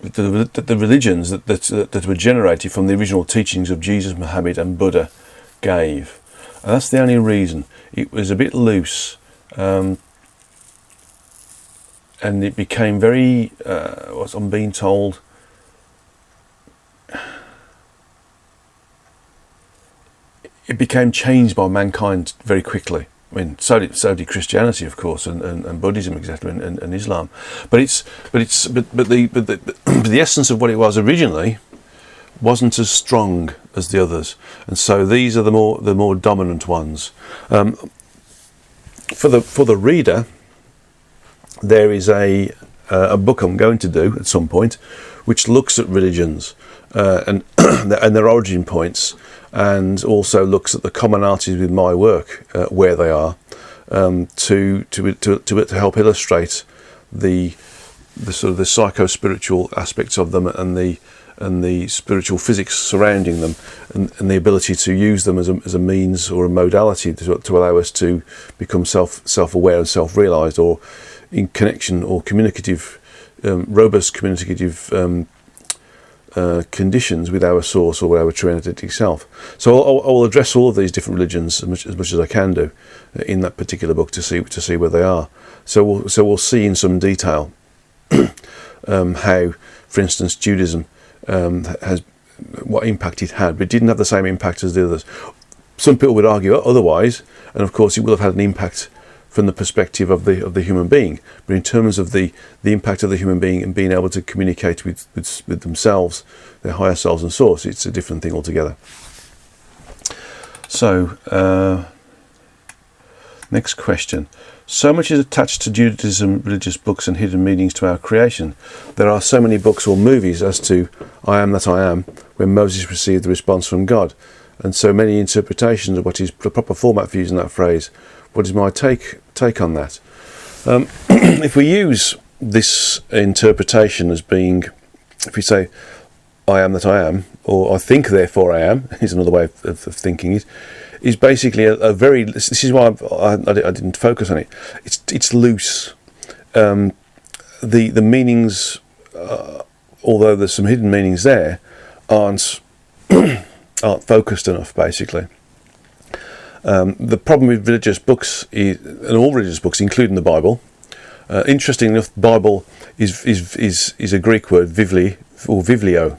the religions that were generated from the original teachings of Jesus, Muhammad, and Buddha gave. And that's the only reason. It was a bit loose, and it became very, what I'm being told, it became changed by mankind very quickly. I mean, so did Christianity, of course, and Buddhism, etc., and Islam. But the essence of what it was originally wasn't as strong as the others, and so these are the more dominant ones. For the reader, there is a book I'm going to do at some point, which looks at religions and their origin points, and also looks at the commonalities with my work, where they are, to help illustrate the sort of the psycho-spiritual aspects of them, and the spiritual physics surrounding them, and the ability to use them as a means or a modality to allow us to become self-aware and self-realized, or in connection or communicative, robust communicative conditions with our source or our true energetic self. So I'll address all of these different religions as much as I can do in that particular book to see where they are. So we'll see in some detail how, for instance, Judaism has what impact it had, but it didn't have the same impact as the others. Some people would argue otherwise, and of course it will have had an impact from the perspective of the human being, but in terms of the impact of the human being and being able to communicate with themselves, their higher selves and source, it's a different thing altogether. So next question. So much is attached to Judaism, religious books and hidden meanings to our creation. There are so many books or movies as to I am that I am, when Moses received the response from God, and so many interpretations of what is the proper format for using that phrase. What is my take on that? If we use this interpretation as being, if we say I am that I am, or I think therefore I am, is another way of thinking it, is basically a very, this is why I didn't focus on it. It's loose. The meanings, although there's some hidden meanings there, aren't focused enough, basically. The problem with religious books, and all religious books, including the Bible, interestingly enough, Bible is a Greek word, vivli, or viblio,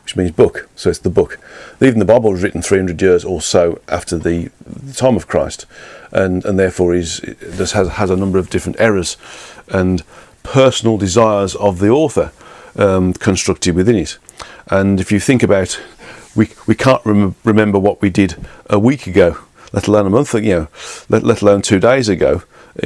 which means book, so it's the book. Even the Bible was written 300 years or so after the time of Christ, and therefore has a number of different errors and personal desires of the author constructed within it. And if you think about, we can't remember what we did a week ago, let alone a month ago, let alone 2 days ago,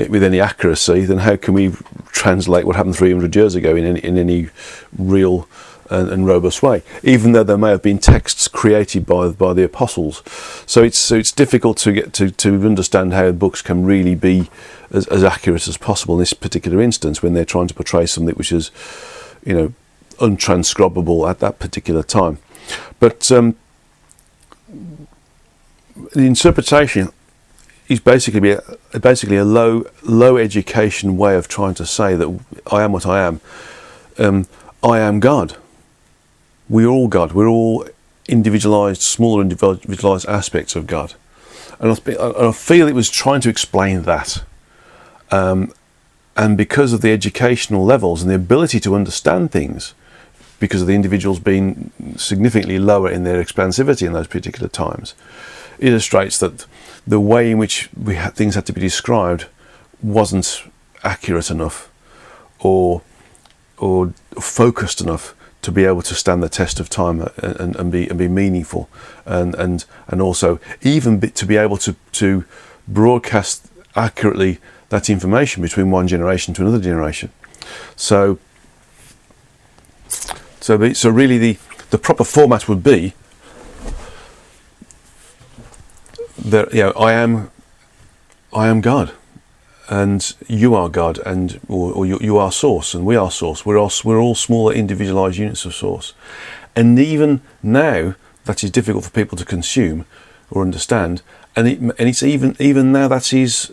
with any accuracy, then how can we translate what happened 300 years ago in any real and robust way, even though there may have been texts created by the apostles? So it's difficult to get to understand how books can really be as accurate as possible in this particular instance, when they're trying to portray something which is, untranscribable at that particular time. But the interpretation is basically a low education way of trying to say that I am what I am. I am God. We're all God. We're all individualized, smaller individualized aspects of God. And I feel it was trying to explain that. And because of the educational levels and the ability to understand things, because of the individuals being significantly lower in their expansivity in those particular times, illustrates that the way in which things had to be described wasn't accurate enough or focused enough to be able to stand the test of time and be meaningful, and also even to be able to broadcast accurately that information between one generation to another generation. So really the proper format would be that I am God, and you are God, and or you are Source, and we are Source. We're all smaller individualized units of Source. And even now, that is difficult for people to consume or understand, and it's even now that is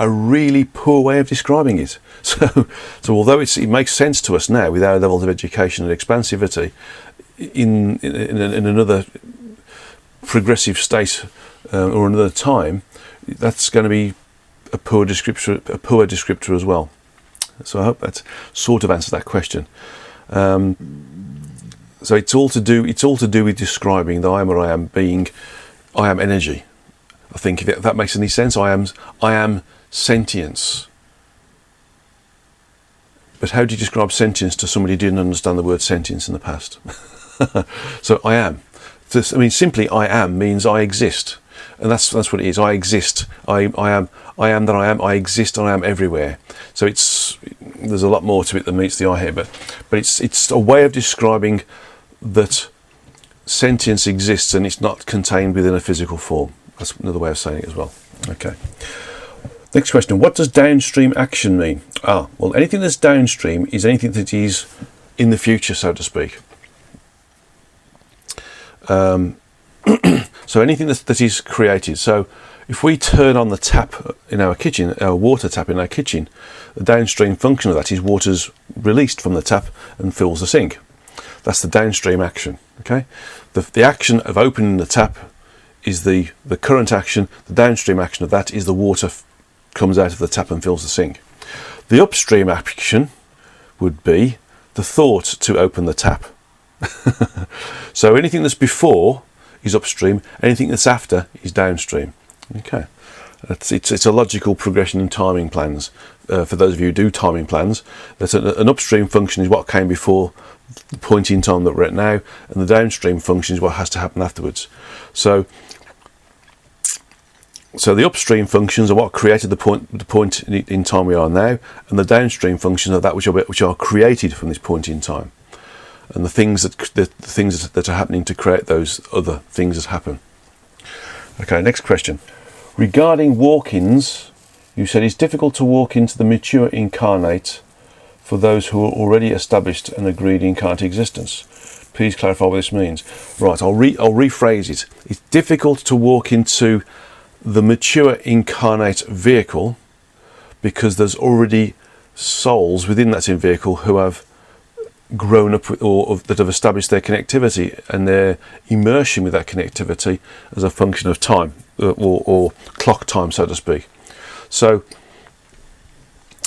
a really poor way of describing it. So although it makes sense to us now with our levels of education and expansivity, in another progressive state or another time, that's going to be a poor descriptor as well. So I hope that sort of answers that question. So it's all to do with describing the I am or I am being. I am energy. I think if that makes any sense. I am sentience. But how do you describe sentience to somebody who didn't understand the word sentience in the past? So I am. Simply I am means I exist, and that's what it is. I exist. I am that I am. I exist and I am everywhere. So there's a lot more to it than meets the eye here, but it's a way of describing that sentience exists and it's not contained within a physical form. That's another way of saying it as well. Okay. Next question. What does downstream action mean? Well, anything that's downstream is anything that is in the future, so to speak. So anything that is created. So if we turn on the tap in our kitchen, our water tap in our kitchen, the downstream function of that is water's released from the tap and fills the sink. That's the downstream action. Okay, the action of opening the tap is the current action. The downstream action of that is the water comes out of the tap and fills the sink. The upstream action would be the thought to open the tap. So anything that's before is upstream, anything that's after is downstream. Okay, it's a logical progression in timing plans. For those of you who do timing plans, that an upstream function is what came before the point in time that we're at now, and the downstream function is what has to happen afterwards. So the upstream functions are what created the point in time we are now, and the downstream functions are that which are created from this point in time, and the things that are happening to create those other things that happen. Okay, next question. Regarding walk-ins, you said it's difficult to walk into the mature incarnate for those who are already established and agreed incarnate existence. Please clarify what this means. Right, I'll rephrase it. It's difficult to walk into the mature incarnate vehicle because there's already souls within that vehicle who have grown up or that have established their connectivity and their immersion with that connectivity as a function of time or clock time, so to speak. So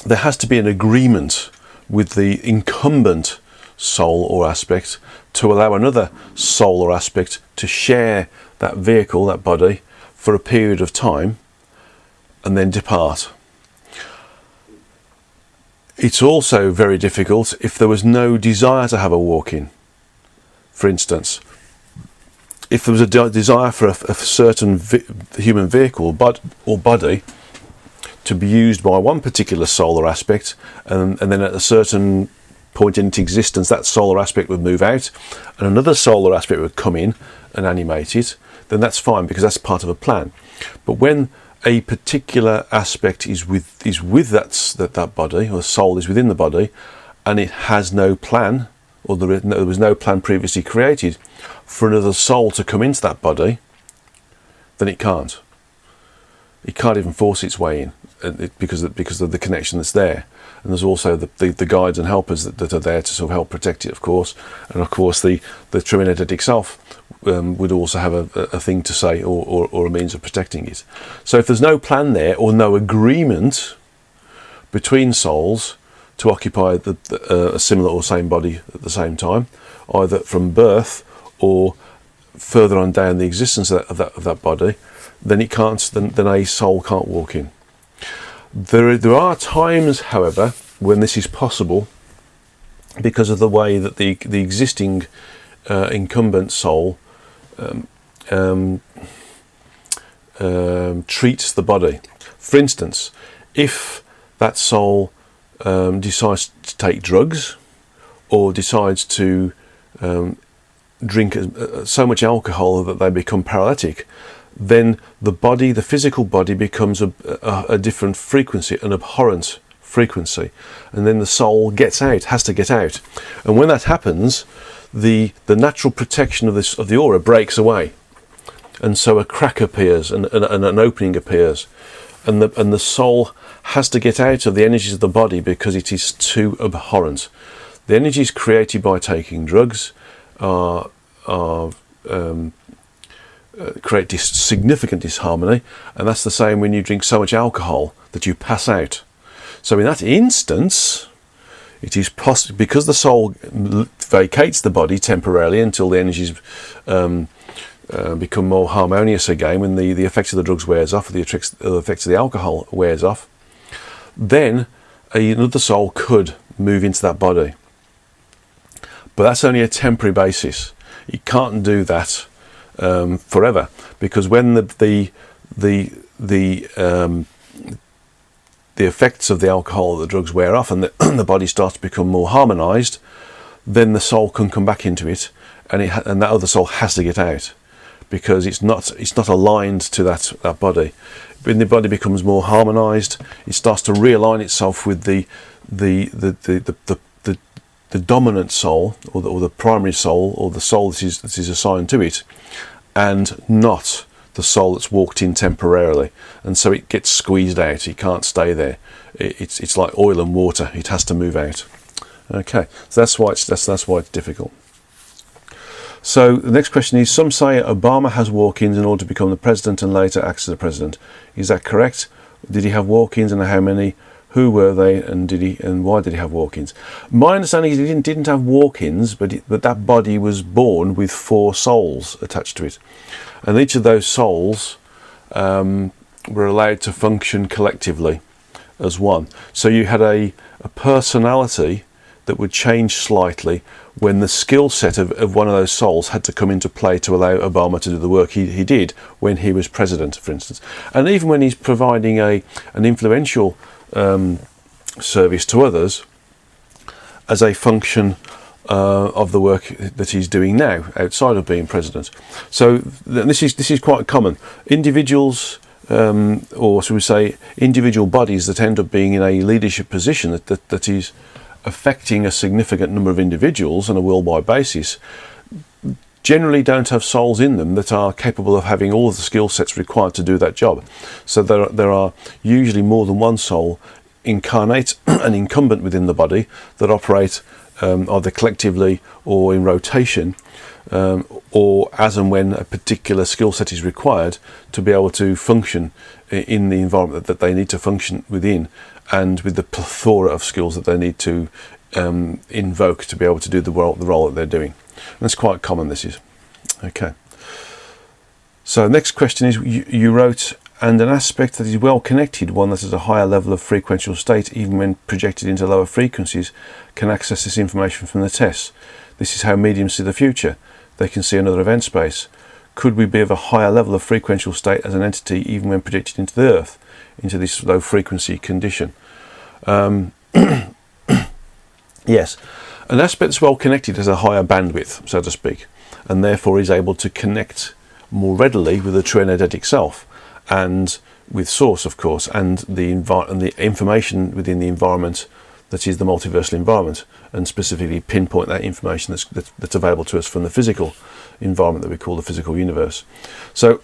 there has to be an agreement with the incumbent soul or aspect to allow another soul or aspect to share that vehicle, that body, for a period of time and then depart. It's also very difficult if there was no desire to have a walk-in. For instance, if there was a desire for a certain human vehicle or body to be used by one particular soul or aspect, and then at a certain point in its existence that solar aspect would move out and another solar aspect would come in and animate it, then that's fine because that's part of a plan. But when a particular aspect is with that body, or the soul is within the body, and it has no plan, or there was no plan previously created for another soul to come into that body, then it can't. It can't even force its way in because of the connection that's there. And there's also the guides and helpers that are there to sort of help protect it, of course. And of course the true energetic self would also have a thing to say or a means of protecting it. So if there's no plan there or no agreement between souls to occupy a similar or same body at the same time, either from birth or further on down the existence of that body, then then a soul can't walk in. There are times, however, when this is possible because of the way that the existing incumbent soul treats the body. For instance, if that soul decides to take drugs or decides to drink so much alcohol that they become paralytic, then the physical body becomes a different frequency, an abhorrent frequency, and then the soul has to get out. And when that happens, the natural protection of the aura breaks away, and so a crack appears and an opening appears, and the soul has to get out of the energies of the body because it is too abhorrent. The energies created by taking drugs create significant disharmony, and that's the same when you drink so much alcohol that you pass out. So in that instance, it is possible, because the soul vacates the body temporarily until the energies become more harmonious again, when the effects of the drugs wears off, or the effects of the alcohol wears off, then another soul could move into that body. But that's only a temporary basis. You can't do that forever, because when the effects of the alcohol or the drugs wear off, and the body starts to become more harmonized, then the soul can come back into it, and that other soul has to get out, because it's not aligned to that body. When the body becomes more harmonized, it starts to realign itself with the dominant soul, or the primary soul, or the soul that is assigned to it, and not the soul that's walked in temporarily. And so it gets squeezed out. It can't stay there. It's like oil and water. It has to move out. Okay, so that's why it's difficult. So the next question is: some say Obama has walk-ins in order to become the president and later acts as the president. Is that correct? Did he have walk-ins, and how many? Who were they, and why did he have walk-ins? My understanding is he didn't have walk-ins, but that body was born with 4 souls attached to it, and each of those souls were allowed to function collectively as one. So you had a personality that would change slightly when the skill set of one of those souls had to come into play to allow Obama to do the work he did when he was president, for instance. And even when he's providing an influential service to others as a function of the work that he's doing now outside of being president. So this is quite common. Individuals, or should we say individual bodies that end up being in a leadership position that is affecting a significant number of individuals on a worldwide basis, generally don't have souls in them that are capable of having all of the skill sets required to do that job. So there are usually more than one soul incarnate and incumbent within the body that operate either collectively or in rotation, or as and when a particular skill set is required to be able to function in the environment that they need to function within, and with the plethora of skills that they need to invoke to be able to do the role that they're doing. And that's quite common, this is. Okay. So next question is, you wrote, and an aspect that is well connected, one that is a higher level of frequential state, even when projected into lower frequencies, can access this information from the tests. This is how mediums see the future. They can see another event space. Could we be of a higher level of frequential state as an entity, even when projected into the Earth, into this low frequency condition? Yes. An aspect that's well connected has a higher bandwidth, so to speak, and therefore is able to connect more readily with the true energetic self, and with source, of course, and the information within the environment that is the multiversal environment, and specifically pinpoint that information that's available to us from the physical environment that we call the physical universe. So,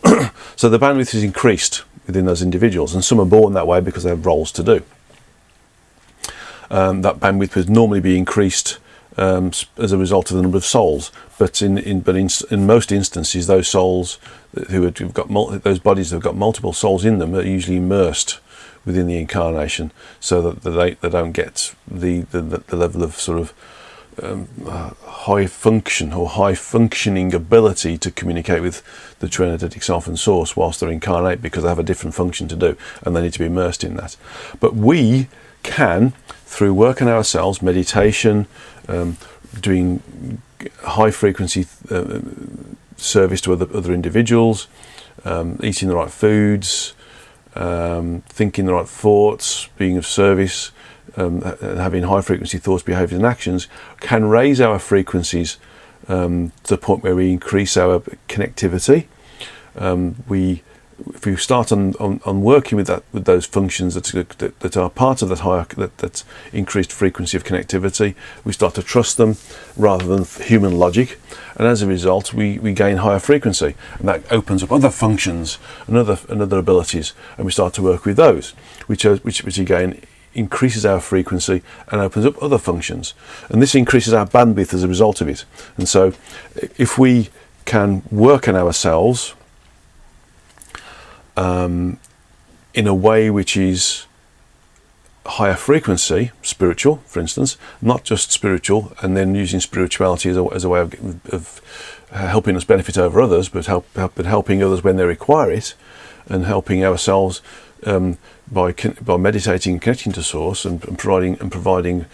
so the bandwidth is increased within those individuals, and some are born that way because they have roles to do. That bandwidth would normally be increased as a result of the number of souls, but in most instances, those souls who've got those bodies that have got multiple souls in them are usually immersed within the incarnation, so that they don't get the level of sort of high function or high functioning ability to communicate with the true energetic self and source whilst they're incarnate, because they have a different function to do and they need to be immersed in that. But we can, through work on ourselves, meditation, doing high frequency service to other individuals, eating the right foods, thinking the right thoughts, being of service, having high frequency thoughts, behaviours and actions, can raise our frequencies to the point where we increase our connectivity. If we start on working with those functions that are part of that increased frequency of connectivity, we start to trust them rather than human logic, and as a result we gain higher frequency, and that opens up other functions and other abilities, and we start to work with those, which again increases our frequency and opens up other functions, and this increases our bandwidth as a result of it. And so if we can work on ourselves in a way which is higher frequency, spiritual, for instance, not just spiritual, and then using spirituality as a way of helping us benefit over others, but helping others when they require it, and helping ourselves by meditating and connecting to Source and providing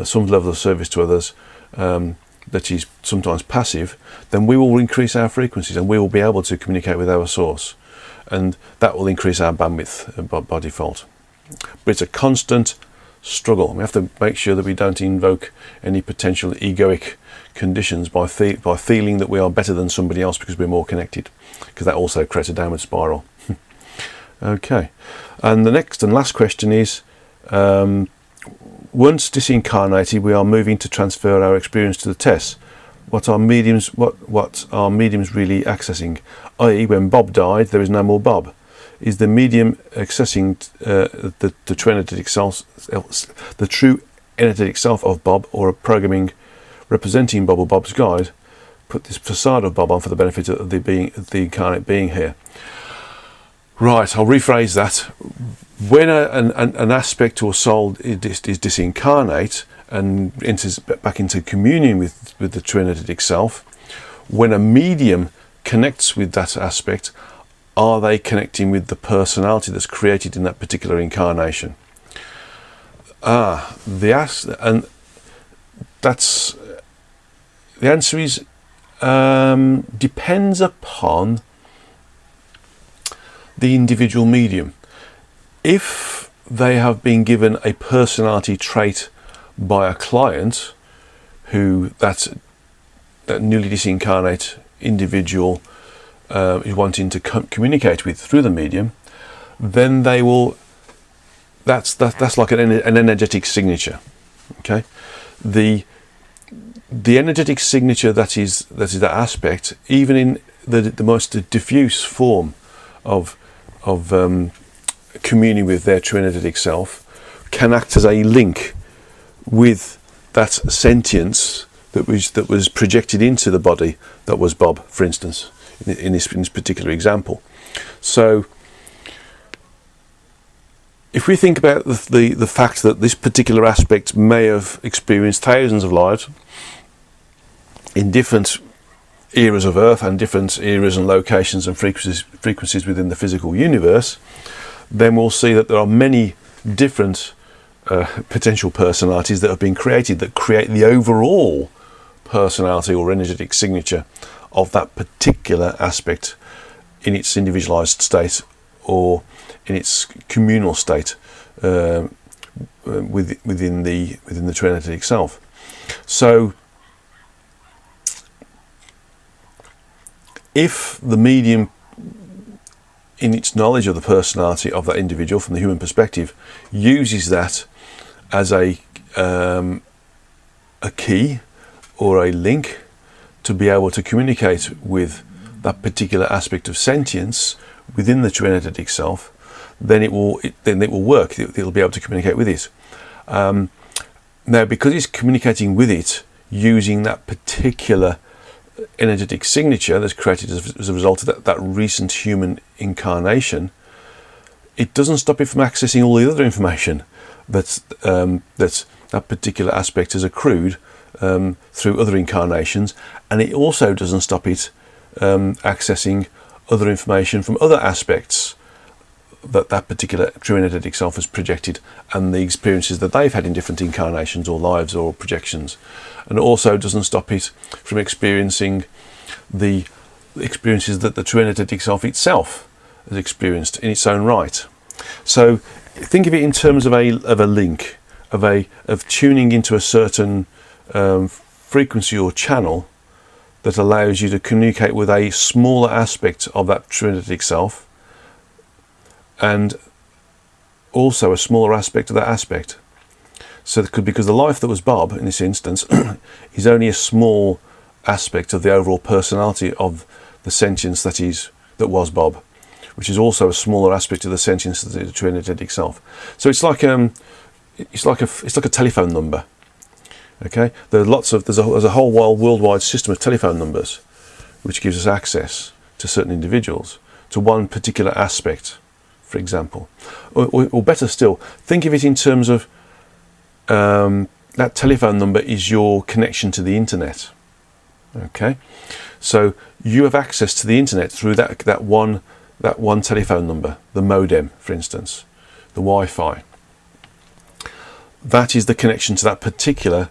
some level of service to others that is sometimes passive, then we will increase our frequencies and we will be able to communicate with our Source, and that will increase our bandwidth by default. But it's a constant struggle. We have to make sure that we don't invoke any potential egoic conditions by feeling that we are better than somebody else because we're more connected, because that also creates a downward spiral. Okay, and the next and last question is, once disincarnated, we are moving to transfer our experience to the tests. What are mediums really accessing? I.e., when Bob died, there is no more Bob. Is the medium accessing the true energetic self of Bob, or a programming representing Bob or Bob's guide put this facade of Bob on for the benefit of the incarnate being here? Right, I'll rephrase that. When an aspect or soul is disincarnate and enters back into communion with the true energetic self, when a medium connects with that aspect, are they connecting with the personality that's created in that particular incarnation? The answer is depends upon the individual medium. If they have been given a personality trait by a client who that newly disincarnate individual is wanting to communicate with through the medium, then they will. That's like an energetic signature. Okay, the energetic signature that is that aspect, even in the most diffuse form of communing with their true energetic self, can act as a link with that sentience that was projected into the body that was Bob, for instance, in this particular example. So if we think about the fact that this particular aspect may have experienced thousands of lives in different eras of Earth and different eras and locations and frequencies within the physical universe, then we'll see that there are many different potential personalities that have been created that create the overall personality or energetic signature of that particular aspect in its individualized state or in its communal state within the true energetic self. So if the medium, in its knowledge of the personality of that individual from the human perspective, uses that as a key or a link to be able to communicate with that particular aspect of sentience within the true energetic self, then it will work. It'll be able to communicate with it. Now, because it's communicating with it using that particular energetic signature that's created as a result of that recent human incarnation, it doesn't stop it from accessing all the other information that particular aspect has accrued through other incarnations, and it also doesn't stop it accessing other information from other aspects that particular true energetic self has projected, and the experiences that they've had in different incarnations or lives or projections. And it also doesn't stop it from experiencing the experiences that the true energetic self itself has experienced in its own right. So think of it in terms of a link, of tuning into a certain frequency or channel that allows you to communicate with a smaller aspect of that true energetic self, and also a smaller aspect of that aspect. So because the life that was Bob in this instance is only a small aspect of the overall personality of the sentience that was Bob, which is also a smaller aspect of the sentience of the true energetic self. So it's like a telephone number. Okay, there's a whole worldwide system of telephone numbers, which gives us access to certain individuals, to one particular aspect for example. Or better still, think of it in terms of that telephone number is your connection to the internet. Okay, so you have access to the internet through that one telephone number, the modem, for instance, the Wi-Fi. That is the connection to that particular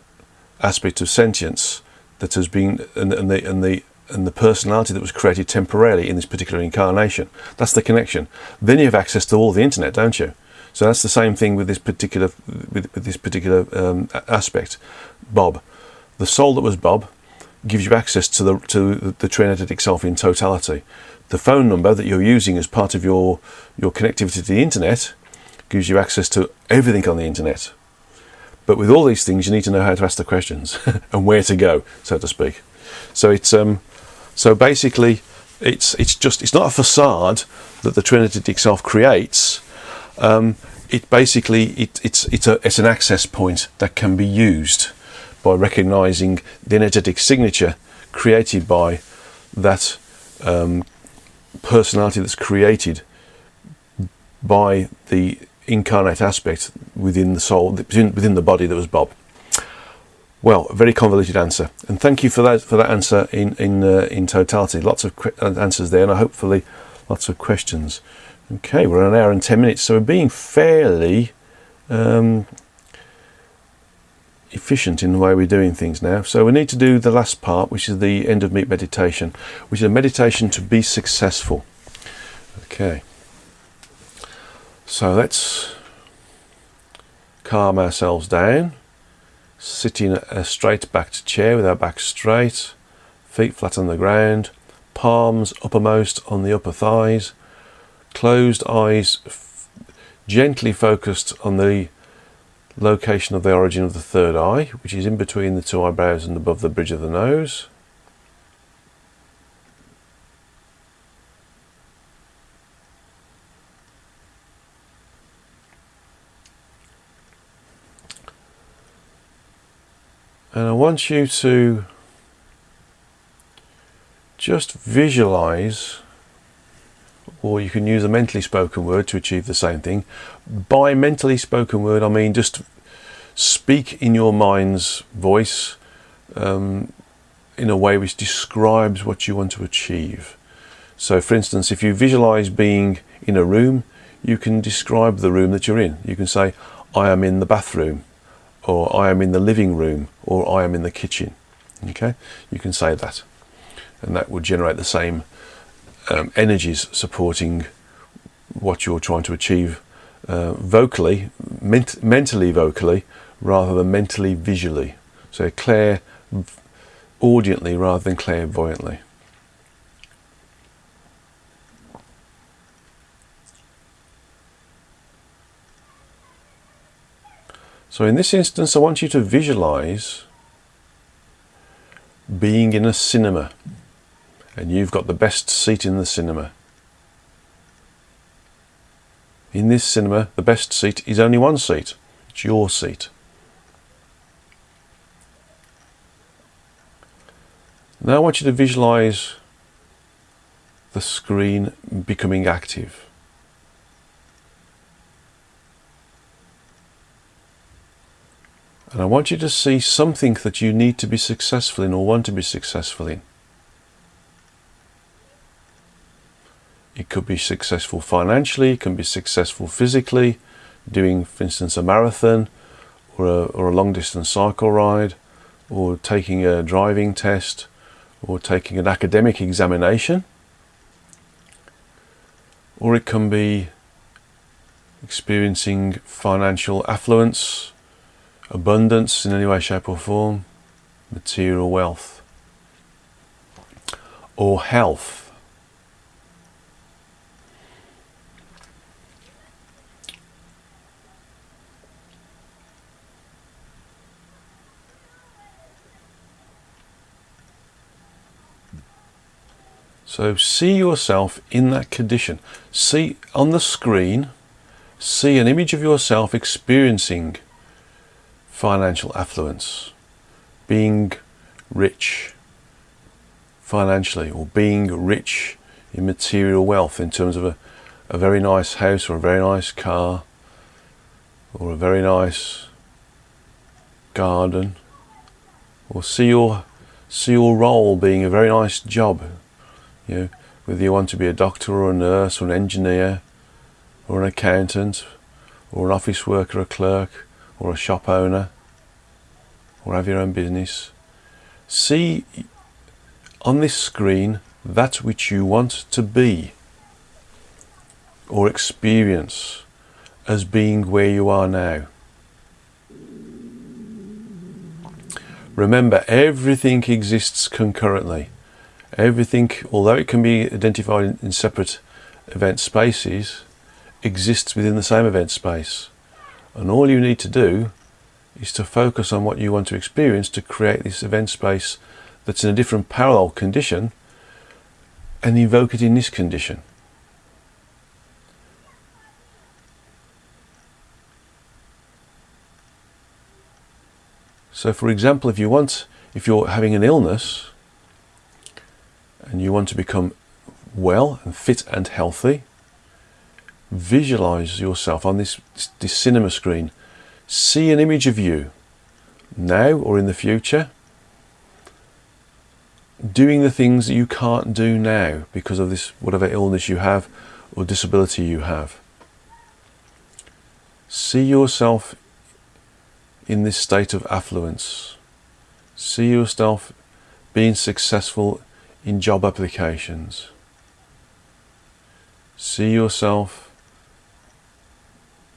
aspect of sentience that has been, and the personality that was created temporarily in this particular incarnation. That's the connection. Then you have access to all the internet, don't you? So that's the same thing with this particular aspect. Bob, the soul that was Bob, gives you access to the true energetic self in totality. The phone number that you're using as part of your connectivity to the internet gives you access to everything on the internet. But with all these things, you need to know how to ask the questions and where to go, so to speak. So it's so basically it's not a facade that the true energetic self creates. It's an access point that can be used by recognizing the energetic signature created by that personality that's created by the incarnate aspect within the soul, within the body that was Bob. Well, a very convoluted answer, and thank you for that answer in totality. Lots of answers there, and hopefully lots of questions. Okay, we're at 1 hour and 10 minutes, so we're being fairly efficient in the way we're doing things now. So we need to do the last part, which is the end of meet meditation, which is a meditation to be successful. Okay, so let's calm ourselves down, sit in a straight backed chair with our back straight, feet flat on the ground, palms uppermost on the upper thighs, closed eyes gently focused on the location of the origin of the third eye, which is in between the two eyebrows and above the bridge of the nose. And I want you to just visualize, or you can use a mentally spoken word to achieve the same thing. By mentally spoken word, I mean just speak in your mind's voice in a way which describes what you want to achieve. So for instance, if you visualize being in a room, you can describe the room that you're in. You can say, I am in the bathroom, or I am in the living room, or I am in the kitchen. Okay, you can say that, and that would generate the same energies supporting what you're trying to achieve vocally, mentally vocally, rather than mentally visually. So clairaudiently rather than clairvoyantly. So in this instance, I want you to visualize being in a cinema, and you've got the best seat in the cinema. In this cinema, the best seat is only one seat. It's your seat. Now I want you to visualize the screen becoming active. And I want you to see something that you need to be successful in or want to be successful in. It could be successful financially, it can be successful physically, doing, for instance, a marathon or a long distance cycle ride, or taking a driving test, or taking an academic examination. Or it can be experiencing financial affluence, abundance in any way, shape or form, material wealth, or health. So see yourself in that condition. See on the screen, see an image of yourself experiencing financial affluence, being rich financially, or being rich in material wealth in terms of a very nice house or a very nice car or a very nice garden, or see your role being a very nice job, whether you want to be a doctor or a nurse or an engineer or an accountant or an office worker, a clerk or a shop owner, or have your own business. See on this screen that which you want to be or experience as being where you are now. Remember, everything exists concurrently. Everything, although it can be identified in separate event spaces, exists within the same event space. And all you need to do is to focus on what you want to experience to create this event space that's in a different parallel condition and evoke it in this condition. So for example, if you're having an illness and you want to become well and fit and healthy, visualize yourself on this cinema screen. See an image of you now or in the future doing the things that you can't do now because of this whatever illness you have or disability you have. See yourself in this state of affluence. See yourself being successful in job applications. See yourself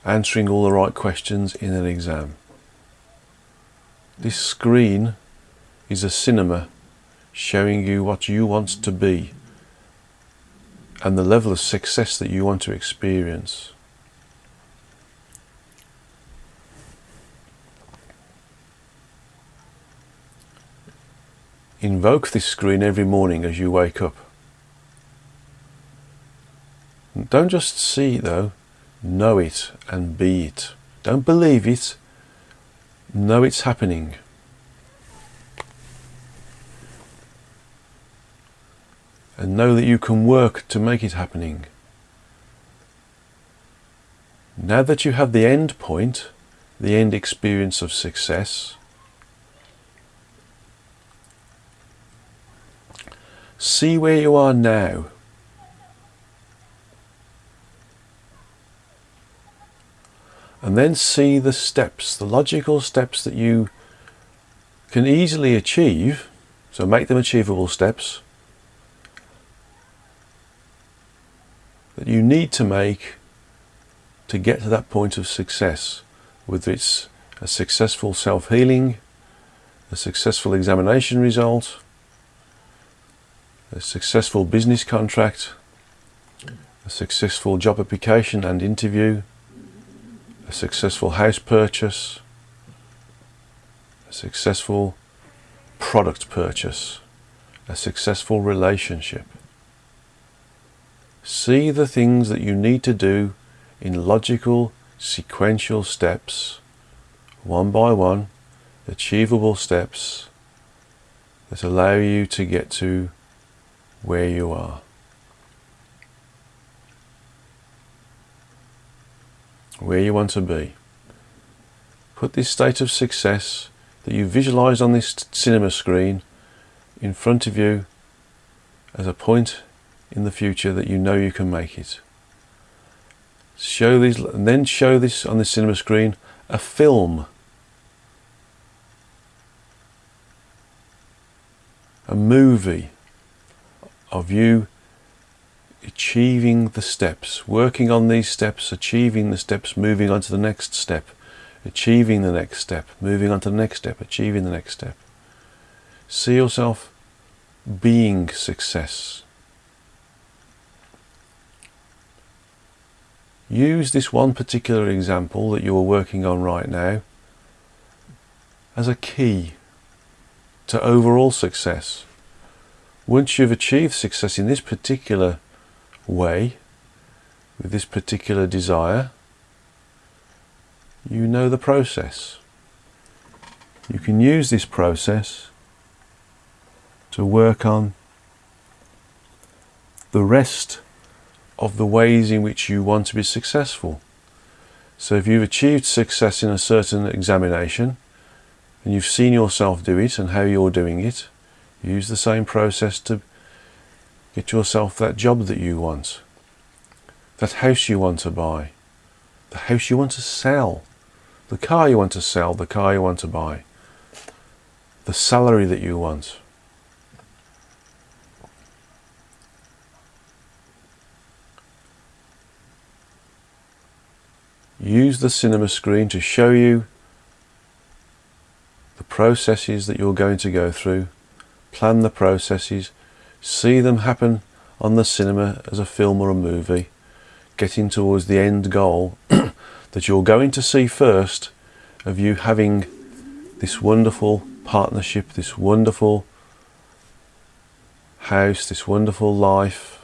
answering all the right questions in an exam. This screen is a cinema showing you what you want to be and the level of success that you want to experience. Invoke this screen every morning as you wake up. Don't just see it though, know it and be it. Don't believe it, know it's happening. And know that you can work to make it happening. Now that you have the end point, the end experience of success, see where you are now. And then see the steps, the logical steps that you can easily achieve. So make them achievable steps that you need to make to get to that point of success, whether it's a successful self-healing, a successful examination result, a successful business contract, a successful job application and interview, a successful house purchase, a successful product purchase, a successful relationship. See the things that you need to do in logical, sequential steps, one by one, achievable steps that allow you to get to where you are. Where you want to be. Put this state of success that you visualize on this cinema screen in front of you as a point in the future that you know you can make it. Show these, and then show this on the cinema screen, a film, a movie of you achieving the steps, working on these steps, achieving the steps, moving on to the next step, achieving the next step, moving on to the next step, achieving the next step. See yourself being success. Use this one particular example that you're working on right now as a key to overall success. Once you've achieved success in this particular way, with this particular desire, you know the process. You can use this process to work on the rest of the ways in which you want to be successful. So if you've achieved success in a certain examination and you've seen yourself do it and how you're doing it, use the same process to get yourself that job that you want, that house you want to buy, the house you want to sell, the car you want to sell, the car you want to buy, the salary that you want. Use the cinema screen to show you the processes that you're going to go through. Plan the processes. See them happen on the cinema as a film or a movie, getting towards the end goal that you're going to see first, of you having this wonderful partnership, this wonderful house, this wonderful life,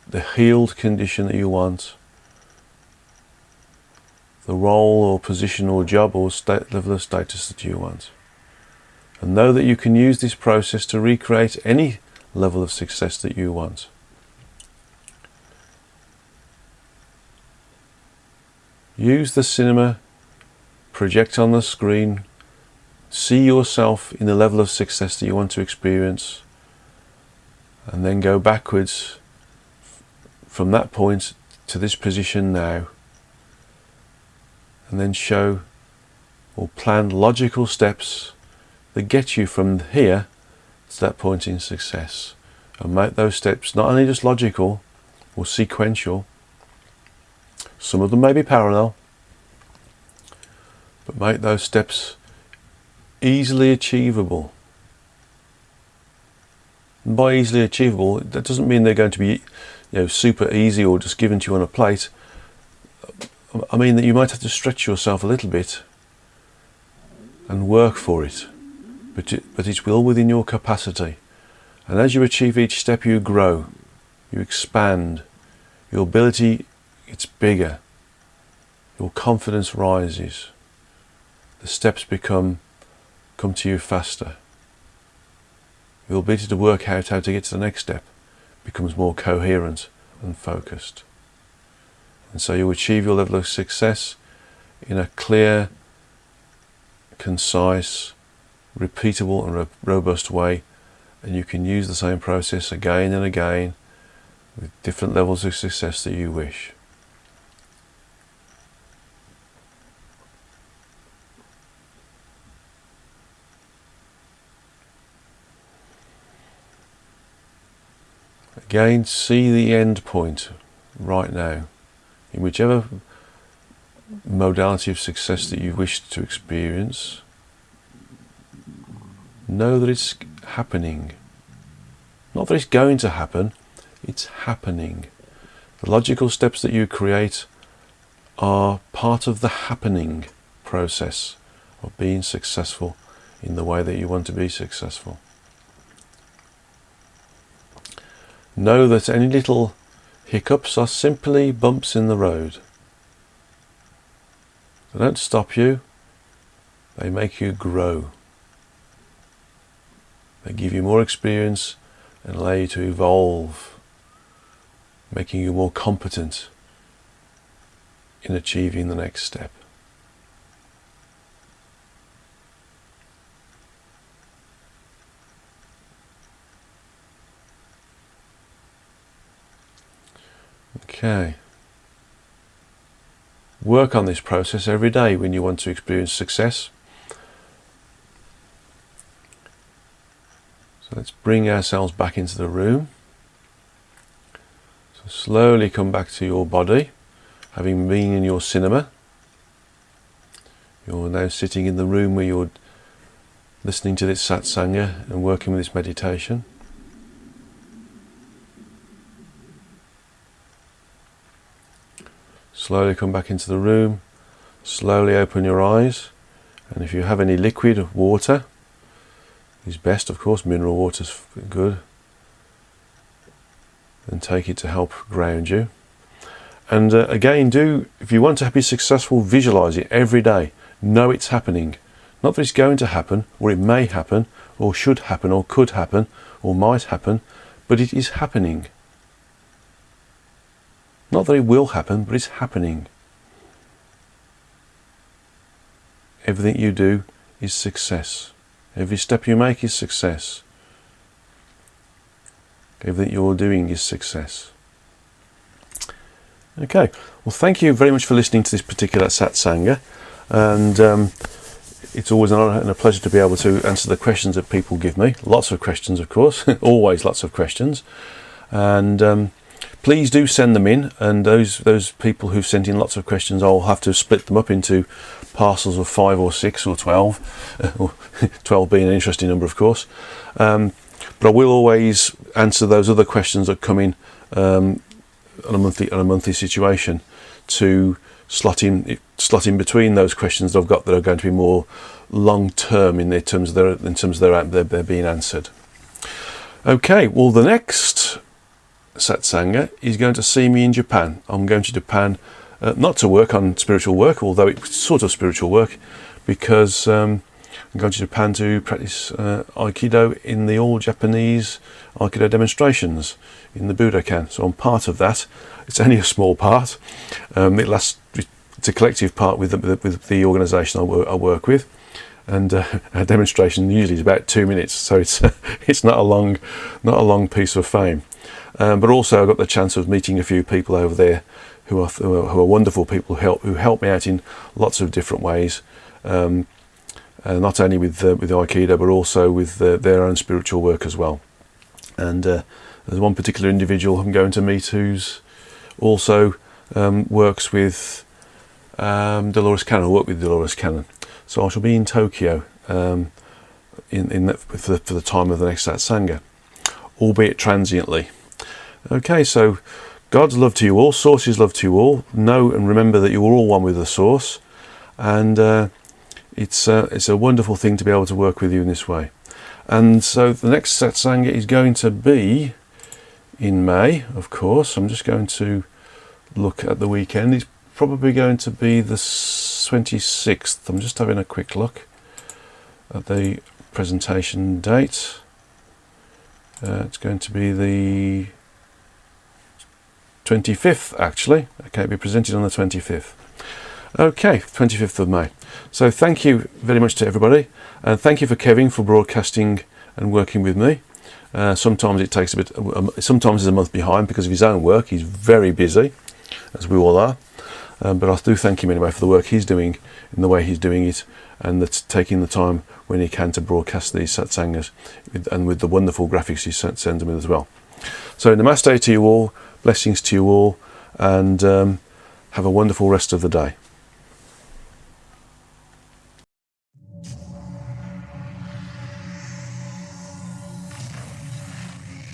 the healed condition that you want, the role or position or job or level of status that you want. And know that you can use this process to recreate any level of success that you want. Use the cinema, project on the screen, see yourself in the level of success that you want to experience, and then go backwards from that point to this position now. And then show or plan logical steps that get you from here to that point in success. And make those steps not only just logical or sequential, some of them may be parallel, but make those steps easily achievable. And by easily achievable, that doesn't mean they're going to be, super easy or just given to you on a plate. I mean that you might have to stretch yourself a little bit and work for it, but it's well within your capacity. And as you achieve each step, you grow, you expand, your ability gets bigger, your confidence rises, the steps come to you faster. Your ability to work out how to get to the next step becomes more coherent and focused. And so you achieve your level of success in a clear, concise, repeatable and robust way, and you can use the same process again and again with different levels of success that you wish. Again, see the end point right now, in whichever modality of success that you wish to experience. Know that it's happening. Not that it's going to happen, it's happening. The logical steps that you create are part of the happening process of being successful in the way that you want to be successful. Know that any little hiccups are simply bumps in the road. They don't stop you, they make you grow. They give you more experience and allow you to evolve, making you more competent in achieving the next step. Okay. Work on this process every day when you want to experience success. So let's bring ourselves back into the room. So slowly come back to your body, having been in your cinema. You're now sitting in the room where you're listening to this Satsanga and working with this meditation. Slowly come back into the room, slowly open your eyes, and if you have any liquid water, is best, of course, mineral water's good, and take it to help ground you. And again, if you want to be successful, visualize it every day. Know it's happening. Not that it's going to happen, or it may happen, or should happen, or could happen, or might happen, but it is happening. not that it will happen, but it's happening. Everything you do is success. Every step you make is success. Everything you're doing is success. Okay, well, thank you very much for listening to this particular Satsanga, and it's always an honour and a pleasure to be able to answer the questions that people give me. Lots of questions, of course, always lots of questions, and please do send them in, and those people who've sent in lots of questions, I'll have to split them up into parcels of 5 or 6 or 12, or 12 being an interesting number, of course, but I will always answer those other questions that come in on a monthly situation, to slot in between those questions that I've got that are going to be more long term in terms of their being answered. Okay, well, the next Satsanga is going to see me in Japan. I'm going to Japan not to work on spiritual work, although it's sort of spiritual work, because I'm going to Japan to practice Aikido in the all Japanese Aikido demonstrations in the Budokan. So I'm part of that. It's only a small part. It's a collective part with the organisation I work with, and a demonstration usually is about 2 minutes, so it's not a long piece of fame. But also I got the chance of meeting a few people over there who are wonderful people who help me out in lots of different ways. Not only with Aikido, but also with their own spiritual work as well. And there's one particular individual I'm going to meet who's also works with Dolores Cannon, worked with Dolores Cannon. So I shall be in Tokyo for the time of the next Satsanga, albeit transiently. Okay, so God's love to you all, Source's love to you all. Know and remember that you are all one with the Source, and it's a wonderful thing to be able to work with you in this way. And so the next Satsanga is going to be in May, of course. I'm just going to look at the weekend. It's probably going to be the 26th. I'm just having a quick look at the presentation date. It's going to be the 25th, actually. Okay, it'll be presented on the 25th. Okay, 25th of May. So thank you very much to everybody, and thank you for Kevin for broadcasting and working with me. Sometimes it takes a bit, sometimes he's a month behind because of his own work. He's very busy, as we all are, but I do thank him anyway for the work he's doing in the way he's doing it, and that's taking the time when he can to broadcast these Satsangas, and with the wonderful graphics he sends them with as well. So namaste to you all, blessings to you all, and have a wonderful rest of the day.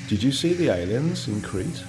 Did you see the aliens in Crete?